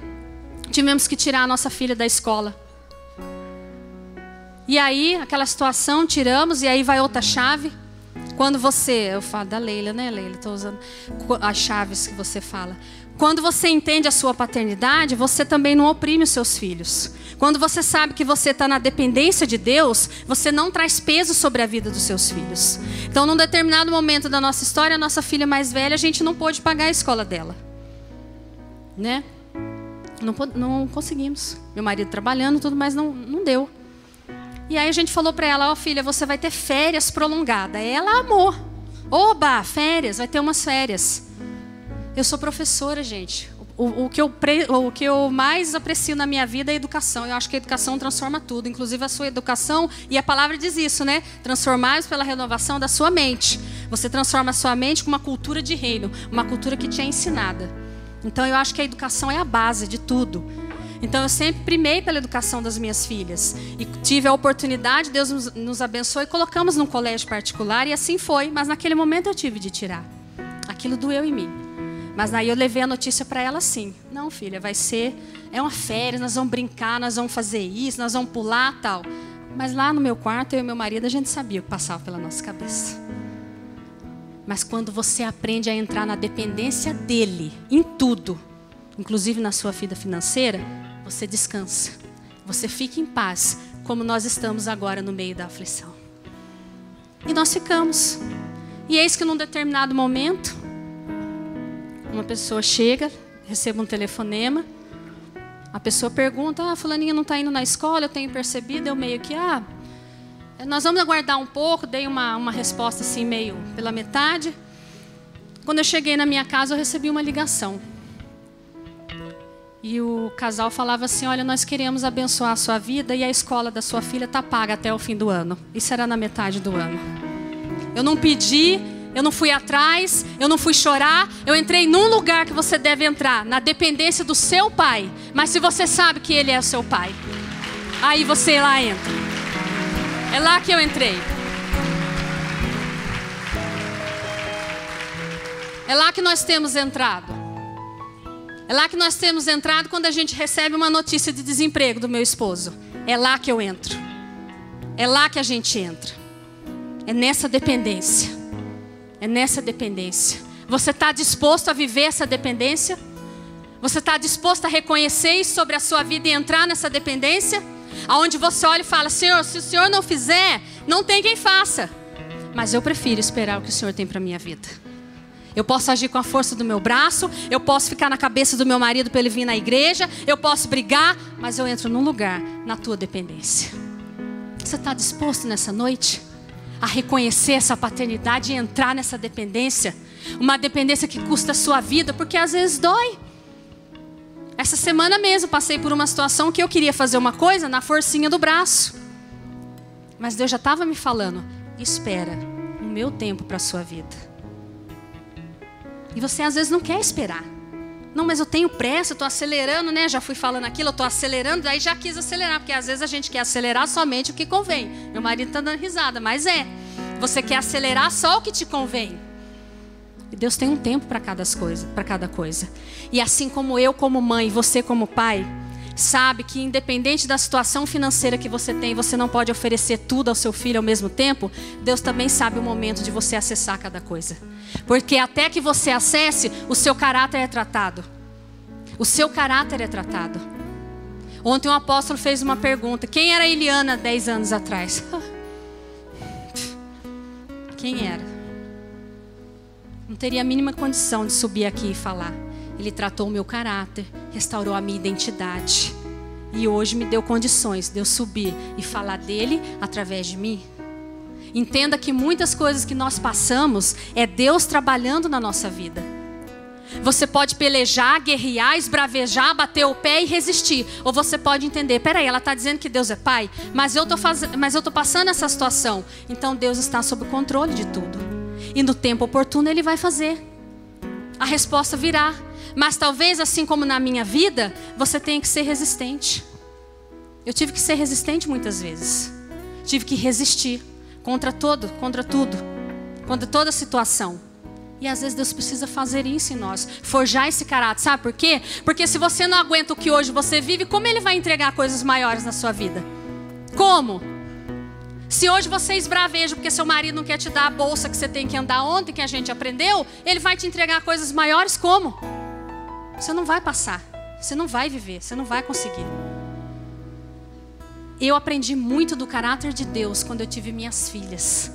tivemos que tirar a nossa filha da escola. E aí, aquela situação, tiramos, e aí vai outra chave. Quando você, eu falo da Leila, né, Leila? Estou usando as chaves que você fala. Quando você entende a sua paternidade, você também não oprime os seus filhos. Quando você sabe que você está na dependência de Deus, você não traz peso sobre a vida dos seus filhos. Então, num determinado momento da nossa história, a nossa filha mais velha, a gente não pôde pagar a escola dela. Né? Não conseguimos. Meu marido trabalhando, tudo, mas não deu. E aí a gente falou para ela, ó filha, você vai ter férias prolongadas. Ela amou. Oba, férias, vai ter umas férias. Eu sou professora, gente. O que eu mais aprecio na minha vida é a educação. Eu acho que a educação transforma tudo, inclusive a sua educação. E a palavra diz isso, né? Transformai-vos pela renovação da sua mente. Você transforma a sua mente com uma cultura de reino, uma cultura que te é ensinada. Então eu acho que a educação é a base de tudo. Então eu sempre primei pela educação das minhas filhas. E tive a oportunidade, Deus nos abençoou e colocamos num colégio particular. E assim foi, mas naquele momento eu tive de tirar. Aquilo doeu em mim. Mas aí eu levei a notícia para ela assim. Não, filha, é uma férias, nós vamos brincar, nós vamos fazer isso, nós vamos pular, tal. Mas lá no meu quarto, eu e meu marido, a gente sabia o que passava pela nossa cabeça. Mas quando você aprende a entrar na dependência dEle, em tudo, inclusive na sua vida financeira, você descansa. Você fica em paz, como nós estamos agora no meio da aflição. E nós ficamos. E eis que num determinado momento, uma pessoa chega, recebe um telefonema, a pessoa pergunta, fulaninha não está indo na escola, eu tenho percebido, eu meio que, nós vamos aguardar um pouco, dei uma resposta assim meio pela metade. Quando eu cheguei na minha casa, eu recebi uma ligação. E o casal falava assim, olha, nós queremos abençoar a sua vida e a escola da sua filha está paga até o fim do ano. Isso era na metade do ano. Eu não pedi, eu não fui atrás, eu não fui chorar. Eu entrei num lugar que você deve entrar, na dependência do seu pai. Mas se você sabe que ele é o seu pai, aí você lá entra. É lá que eu entrei. É lá que nós temos entrado. É lá que nós temos entrado quando a gente recebe uma notícia de desemprego do meu esposo. É lá que eu entro. É lá que a gente entra. É nessa dependência. É nessa dependência. Você está disposto a viver essa dependência? Você está disposto a reconhecer isso sobre a sua vida e entrar nessa dependência? Aonde você olha e fala, Senhor, se o Senhor não fizer, não tem quem faça. Mas eu prefiro esperar o que o Senhor tem para a minha vida. Eu posso agir com a força do meu braço, eu posso ficar na cabeça do meu marido para ele vir na igreja, eu posso brigar, mas eu entro num lugar, na tua dependência. Você está disposto nessa noite a reconhecer essa paternidade e entrar nessa dependência? Uma dependência que custa a sua vida, porque às vezes dói. Essa semana mesmo passei por uma situação que eu queria fazer uma coisa na forcinha do braço. Mas Deus já estava me falando, espera o meu tempo para a sua vida. E você às vezes não quer esperar. Não, mas eu tenho pressa, eu estou acelerando, né? Já fui falando aquilo, eu estou acelerando, daí já quis acelerar. Porque às vezes a gente quer acelerar somente o que convém. Meu marido está dando risada, mas você quer acelerar só o que te convém. E Deus tem um tempo para cada coisa. E assim como eu como mãe, você como pai, sabe que independente da situação financeira que você tem, você não pode oferecer tudo ao seu filho ao mesmo tempo. Deus também sabe o momento de você acessar cada coisa. Porque até que você acesse, o seu caráter é tratado. O seu caráter é tratado. Ontem um apóstolo fez uma pergunta. Quem era Eliana 10 anos atrás? Quem era? Não teria a mínima condição de subir aqui e falar. Ele tratou o meu caráter, restaurou a minha identidade. E hoje me deu condições de eu subir e falar dele através de mim. Entenda que muitas coisas que nós passamos é Deus trabalhando na nossa vida. Você pode pelejar, guerrear, esbravejar, bater o pé e resistir. Ou você pode entender, peraí, ela está dizendo que Deus é pai, mas eu tô passando essa situação. Então Deus está sob o controle de tudo. E no tempo oportuno Ele vai fazer. A resposta virá. Mas talvez, assim como na minha vida, você tenha que ser resistente. Eu tive que ser resistente muitas vezes. Tive que resistir contra tudo, contra toda situação. E às vezes Deus precisa fazer isso em nós, forjar esse caráter. Sabe por quê? Porque se você não aguenta o que hoje você vive, como Ele vai entregar coisas maiores na sua vida? Como? Se hoje você esbraveja porque seu marido não quer te dar a bolsa que você tem que andar ontem, que a gente aprendeu, Ele vai te entregar coisas maiores como? Você não vai passar, você não vai viver, você não vai conseguir. Eu aprendi muito do caráter de Deus quando eu tive minhas filhas.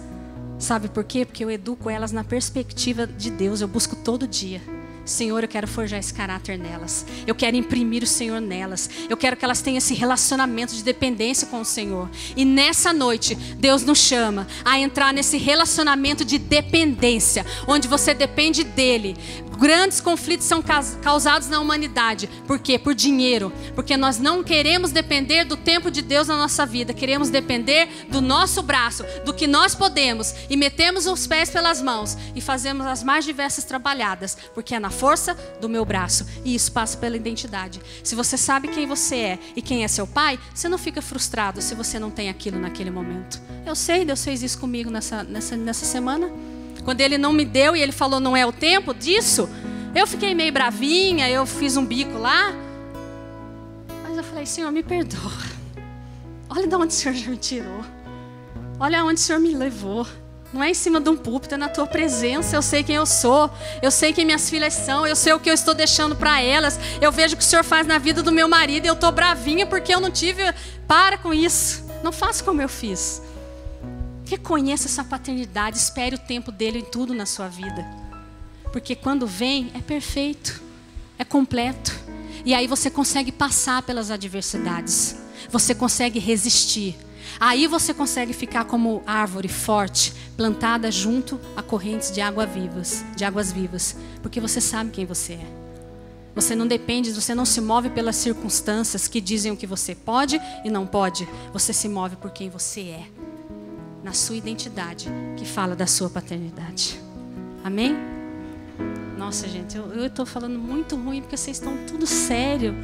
Sabe por quê? Porque eu educo elas na perspectiva de Deus. Eu busco todo dia. Senhor, eu quero forjar esse caráter nelas. Eu quero imprimir o Senhor nelas. Eu quero que elas tenham esse relacionamento de dependência com o Senhor. E nessa noite, Deus nos chama a entrar nesse relacionamento de dependência, onde você depende dEle. Grandes conflitos são causados na humanidade. Por quê? Por dinheiro. Porque nós não queremos depender do tempo de Deus na nossa vida. Queremos depender do nosso braço, do que nós podemos. E metemos os pés pelas mãos e fazemos as mais diversas trabalhadas. Porque é na força do meu braço. E isso passa pela identidade. Se você sabe quem você é e quem é seu pai, você não fica frustrado se você não tem aquilo naquele momento. Eu sei, Deus fez isso comigo nessa semana. Quando Ele não me deu e Ele falou não é o tempo disso, eu fiquei meio bravinha, eu fiz um bico lá. Mas eu falei, Senhor, me perdoa. Olha de onde o Senhor já me tirou. Olha onde o Senhor me levou. Não é em cima de um púlpito, é na Tua presença. Eu sei quem eu sou, eu sei quem minhas filhas são, eu sei o que eu estou deixando para elas. Eu vejo o que o Senhor faz na vida do meu marido e eu estou bravinha porque eu não tive... Para com isso, não faça como eu fiz. Reconheça essa paternidade, espere o tempo dele em tudo na sua vida. Porque quando vem, é perfeito, é completo. E aí você consegue passar pelas adversidades. Você consegue resistir. Aí você consegue ficar como árvore forte, plantada junto a correntes de águas vivas. Porque você sabe quem você é. Você não depende, você não se move pelas circunstâncias que dizem o que você pode e não pode. Você se move por quem você é. Na sua identidade, que fala da sua paternidade. Amém? Nossa, gente, eu estou falando muito ruim porque vocês estão tudo sério.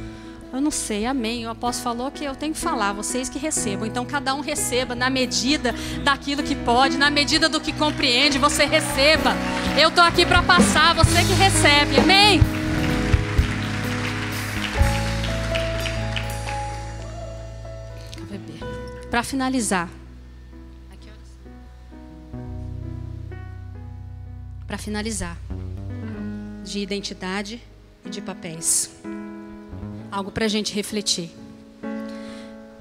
Eu não sei, amém. O apóstolo falou que eu tenho que falar, vocês que recebam. Então cada um receba na medida daquilo que pode, na medida do que compreende, você receba. Eu estou aqui para passar, você que recebe, amém? Para finalizar. Para finalizar, de identidade e de papéis. Algo para a gente refletir.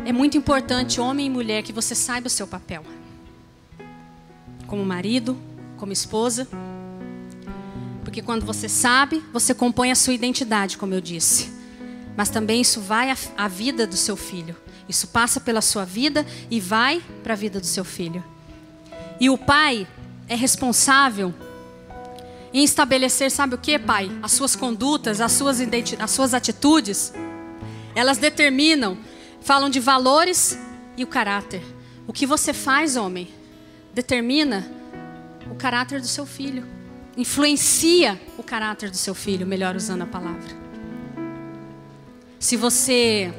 É muito importante, homem e mulher, que você saiba o seu papel. Como marido, como esposa. Porque quando você sabe, você compõe a sua identidade, como eu disse. Mas também isso vai à vida do seu filho. Isso passa pela sua vida e vai para a vida do seu filho. E o pai é responsável em estabelecer, sabe o que, pai? As suas condutas, as suas atitudes, elas determinam, falam de valores e o caráter. O que você faz, homem, determina o caráter do seu filho. Influencia o caráter do seu filho, melhor usando a palavra. Se você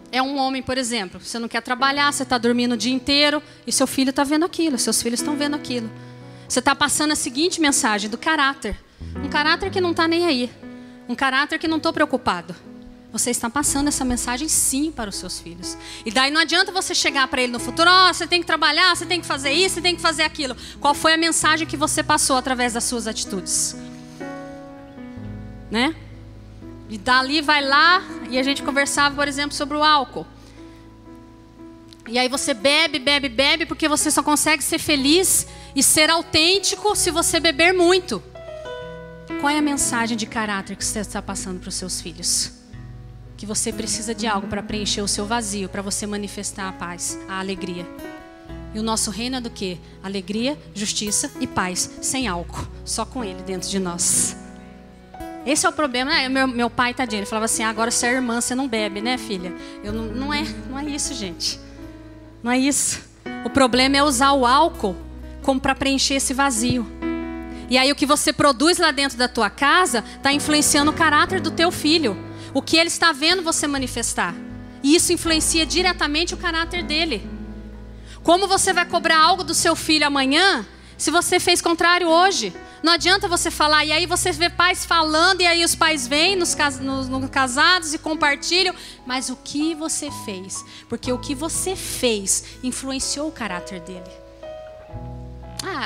é um homem, por exemplo, você não quer trabalhar, você está dormindo o dia inteiro e seu filho está vendo aquilo, seus filhos estão vendo aquilo. Você está passando a seguinte mensagem do caráter. Um caráter que não está nem aí. Um caráter que não estou preocupado. Você está passando essa mensagem sim para os seus filhos. E daí não adianta você chegar para ele no futuro. Você tem que trabalhar, você tem que fazer isso, você tem que fazer aquilo. Qual foi a mensagem que você passou através das suas atitudes? Né? E dali vai lá e a gente conversava, por exemplo, sobre o álcool. E aí você bebe porque você só consegue ser feliz e ser autêntico se você beber muito. Qual é a mensagem de caráter que você está passando para os seus filhos? Que você precisa de algo para preencher o seu vazio, para você manifestar a paz, a alegria. E o nosso reino é do quê? Alegria, justiça e paz, sem álcool, só com Ele dentro de nós. Esse é o problema, né? Meu pai, tadinho, ele falava assim, agora você é irmã, você não bebe, né, filha? Não é isso, gente. Não é isso. O problema é usar o álcool como para preencher esse vazio. E aí o que você produz lá dentro da tua casa está influenciando o caráter do teu filho. O que ele está vendo você manifestar. E isso influencia diretamente o caráter dele. Como você vai cobrar algo do seu filho amanhã, se você fez contrário hoje? Não adianta você falar, e aí você vê pais falando, e aí os pais vêm nos casados e compartilham. Mas o que você fez? Porque o que você fez influenciou o caráter dele.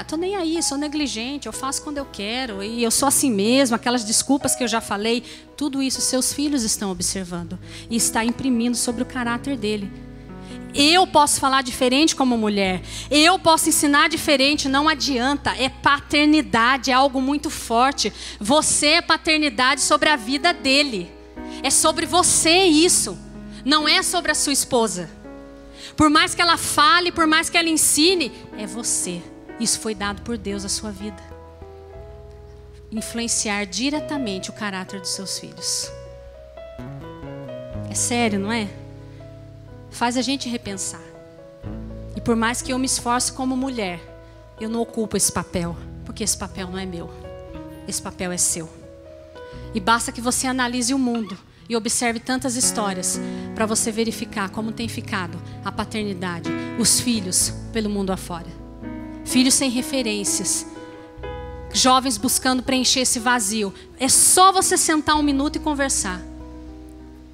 Tô nem aí, sou negligente, eu faço quando eu quero, e eu sou assim mesmo, aquelas desculpas que eu já falei. Tudo isso seus filhos estão observando e está imprimindo sobre o caráter dele. Eu posso falar diferente como mulher. Eu posso ensinar diferente. Não adianta. É paternidade. É algo muito forte. Você é paternidade sobre a vida dele. É sobre você isso. Não é sobre a sua esposa. Por mais que ela fale, por mais que ela ensine, é você. Isso foi dado por Deus à sua vida. Influenciar diretamente o caráter dos seus filhos. É sério, não é? Faz a gente repensar. E por mais que eu me esforce como mulher, eu não ocupo esse papel, porque esse papel não é meu. Esse papel é seu. E basta que você analise o mundo e observe tantas histórias para você verificar como tem ficado a paternidade, os filhos pelo mundo afora. Filhos sem referências, jovens buscando preencher esse vazio. É só você sentar um minuto e conversar.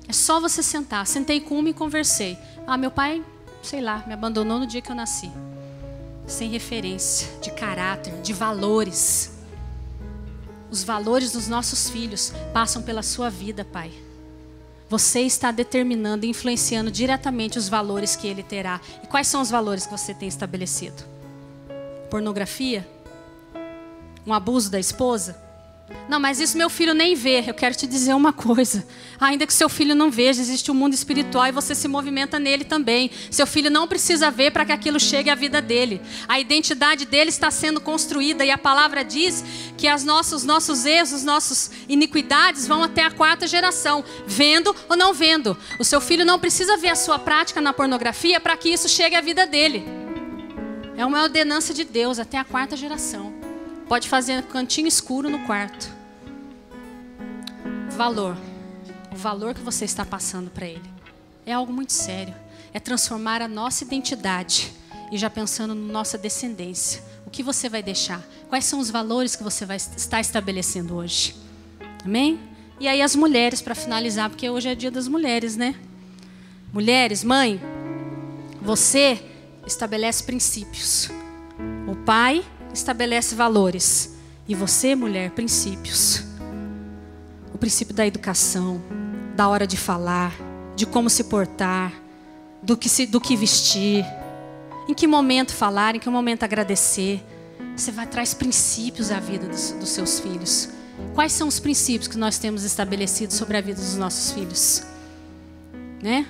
É só você sentar. Sentei com uma e conversei. Meu pai, sei lá, me abandonou no dia que eu nasci. Sem referência, de caráter, de valores. Os valores dos nossos filhos passam pela sua vida, pai. Você está determinando e influenciando diretamente os valores que ele terá. E quais são os valores que você tem estabelecido? Pornografia? Um abuso da esposa? Não, mas isso meu filho nem vê. Eu quero te dizer uma coisa. Ainda que seu filho não veja, existe um mundo espiritual e você se movimenta nele também. Seu filho não precisa ver para que aquilo chegue à vida dele. A identidade dele está sendo construída e a palavra diz que os nossos erros, as nossas iniquidades vão até a 4ª geração, vendo ou não vendo. O seu filho não precisa ver a sua prática na pornografia para que isso chegue à vida dele. É uma ordenança de Deus até a 4ª geração. Pode fazer um cantinho escuro no quarto. Valor. O valor que você está passando para ele. É algo muito sério. É transformar a nossa identidade. E já pensando na nossa descendência. O que você vai deixar? Quais são os valores que você vai estar estabelecendo hoje? Amém? E aí as mulheres, para finalizar, porque hoje é dia das mulheres, né? Mulheres, mãe, você estabelece princípios. O pai estabelece valores. E você, mulher, princípios. O princípio da educação, da hora de falar, de como se portar, do que vestir, em que momento falar, em que momento agradecer. Você traz princípios à vida dos seus filhos. Quais são os princípios que nós temos estabelecidos sobre a vida dos nossos filhos? Né?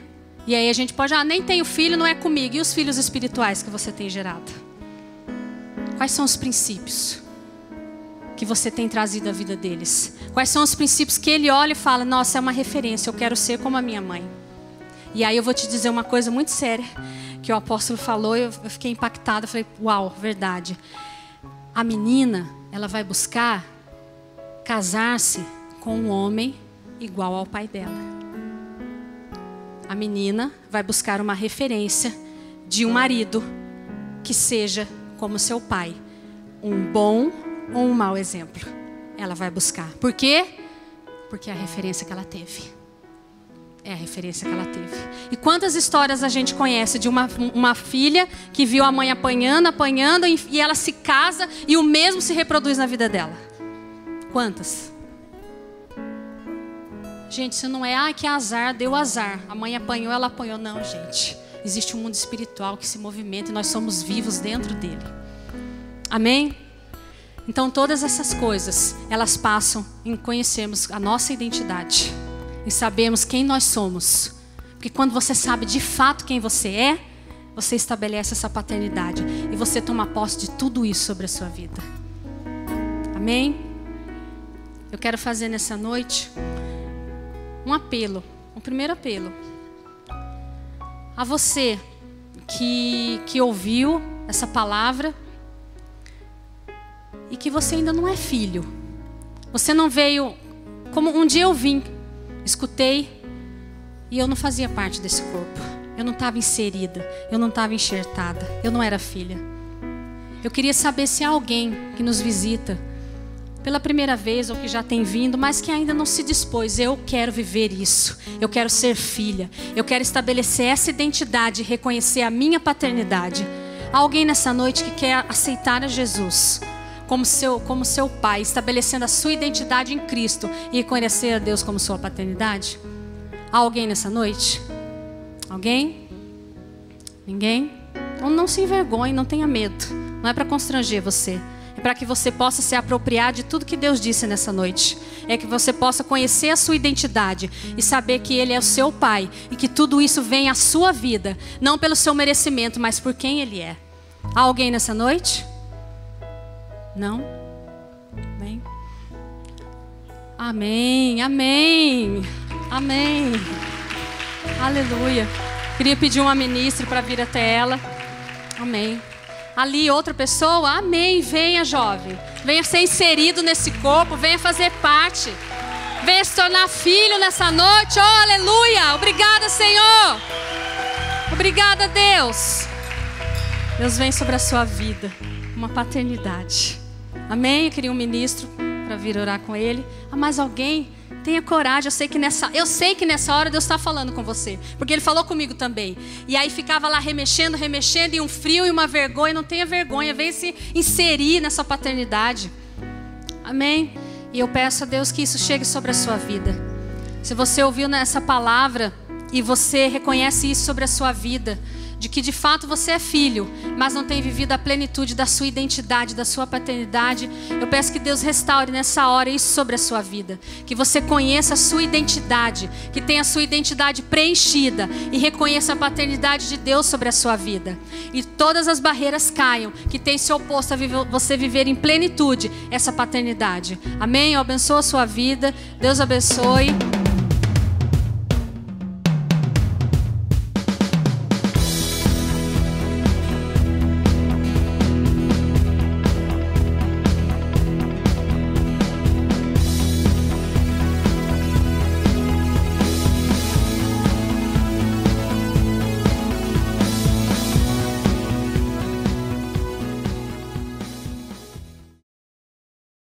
E aí a gente pode, nem tenho filho, não é comigo. E os filhos espirituais que você tem gerado? Quais são os princípios que você tem trazido à vida deles? Quais são os princípios que ele olha e fala, nossa, é uma referência, eu quero ser como a minha mãe. E aí eu vou te dizer uma coisa muito séria, que o apóstolo falou, eu fiquei impactada, falei, uau, verdade. A menina, ela vai buscar casar-se com um homem igual ao pai dela. A menina vai buscar uma referência de um marido que seja como seu pai, um bom ou um mau exemplo. Ela vai buscar. Por quê? Porque é a referência que ela teve. É a referência que ela teve. E quantas histórias a gente conhece de uma filha que viu a mãe apanhando e ela se casa e o mesmo se reproduz na vida dela? Quantas? Gente, isso não é, que azar, deu azar. A mãe apanhou, ela apanhou. Não, gente. Existe um mundo espiritual que se movimenta e nós somos vivos dentro dele. Amém? Então todas essas coisas, elas passam em conhecermos a nossa identidade. Em sabermos quem nós somos. Porque quando você sabe de fato quem você é, você estabelece essa paternidade. E você toma posse de tudo isso sobre a sua vida. Amém? eu quero fazer nessa noite um apelo, um primeiro apelo. A você que ouviu essa palavra e que você ainda não é filho. Você não veio, como um dia eu vim, escutei e eu não fazia parte desse corpo. Eu não estava inserida, eu não estava enxertada, eu não era filha. Eu queria saber se há alguém que nos visita pela primeira vez ou que já tem vindo, mas que ainda não se dispôs. Eu quero viver isso, eu quero ser filha, eu quero estabelecer essa identidade e reconhecer a minha paternidade. Há alguém nessa noite que quer aceitar a Jesus como seu pai, estabelecendo a sua identidade em Cristo e reconhecer a Deus como sua paternidade? Há alguém nessa noite? Alguém? Ninguém? Então não se envergonhe, não tenha medo. Não é para constranger você. É para que você possa se apropriar de tudo que Deus disse nessa noite. É que você possa conhecer a sua identidade e saber que Ele é o seu Pai. E que tudo isso vem à sua vida. Não pelo seu merecimento, mas por quem Ele é. Há alguém nessa noite? Não? Bem. Amém, amém, amém. Aleluia. Queria pedir uma ministra para vir até ela. Amém. Ali outra pessoa, amém. Venha, jovem, venha ser inserido nesse corpo, venha fazer parte, venha se tornar filho nessa noite. Oh, aleluia, obrigada, Senhor, obrigada, Deus. Deus vem sobre a sua vida, uma paternidade. Amém. Eu queria um ministro para vir orar com ele. Há mais alguém? Tenha coragem, eu sei que nessa hora Deus está falando com você, porque Ele falou comigo também. E aí ficava lá remexendo, e um frio e uma vergonha. Não tenha vergonha, venha se inserir nessa paternidade. Amém? E eu peço a Deus que isso chegue sobre a sua vida. Se você ouviu nessa palavra e você reconhece isso sobre a sua vida, de que de fato você é filho, mas não tem vivido a plenitude da sua identidade, da sua paternidade, eu peço que Deus restaure nessa hora isso sobre a sua vida. Que você conheça a sua identidade, que tenha a sua identidade preenchida e reconheça a paternidade de Deus sobre a sua vida. E todas as barreiras caiam, que tem se oposto a você viver em plenitude essa paternidade. Amém? Eu abençoo a sua vida. Deus abençoe.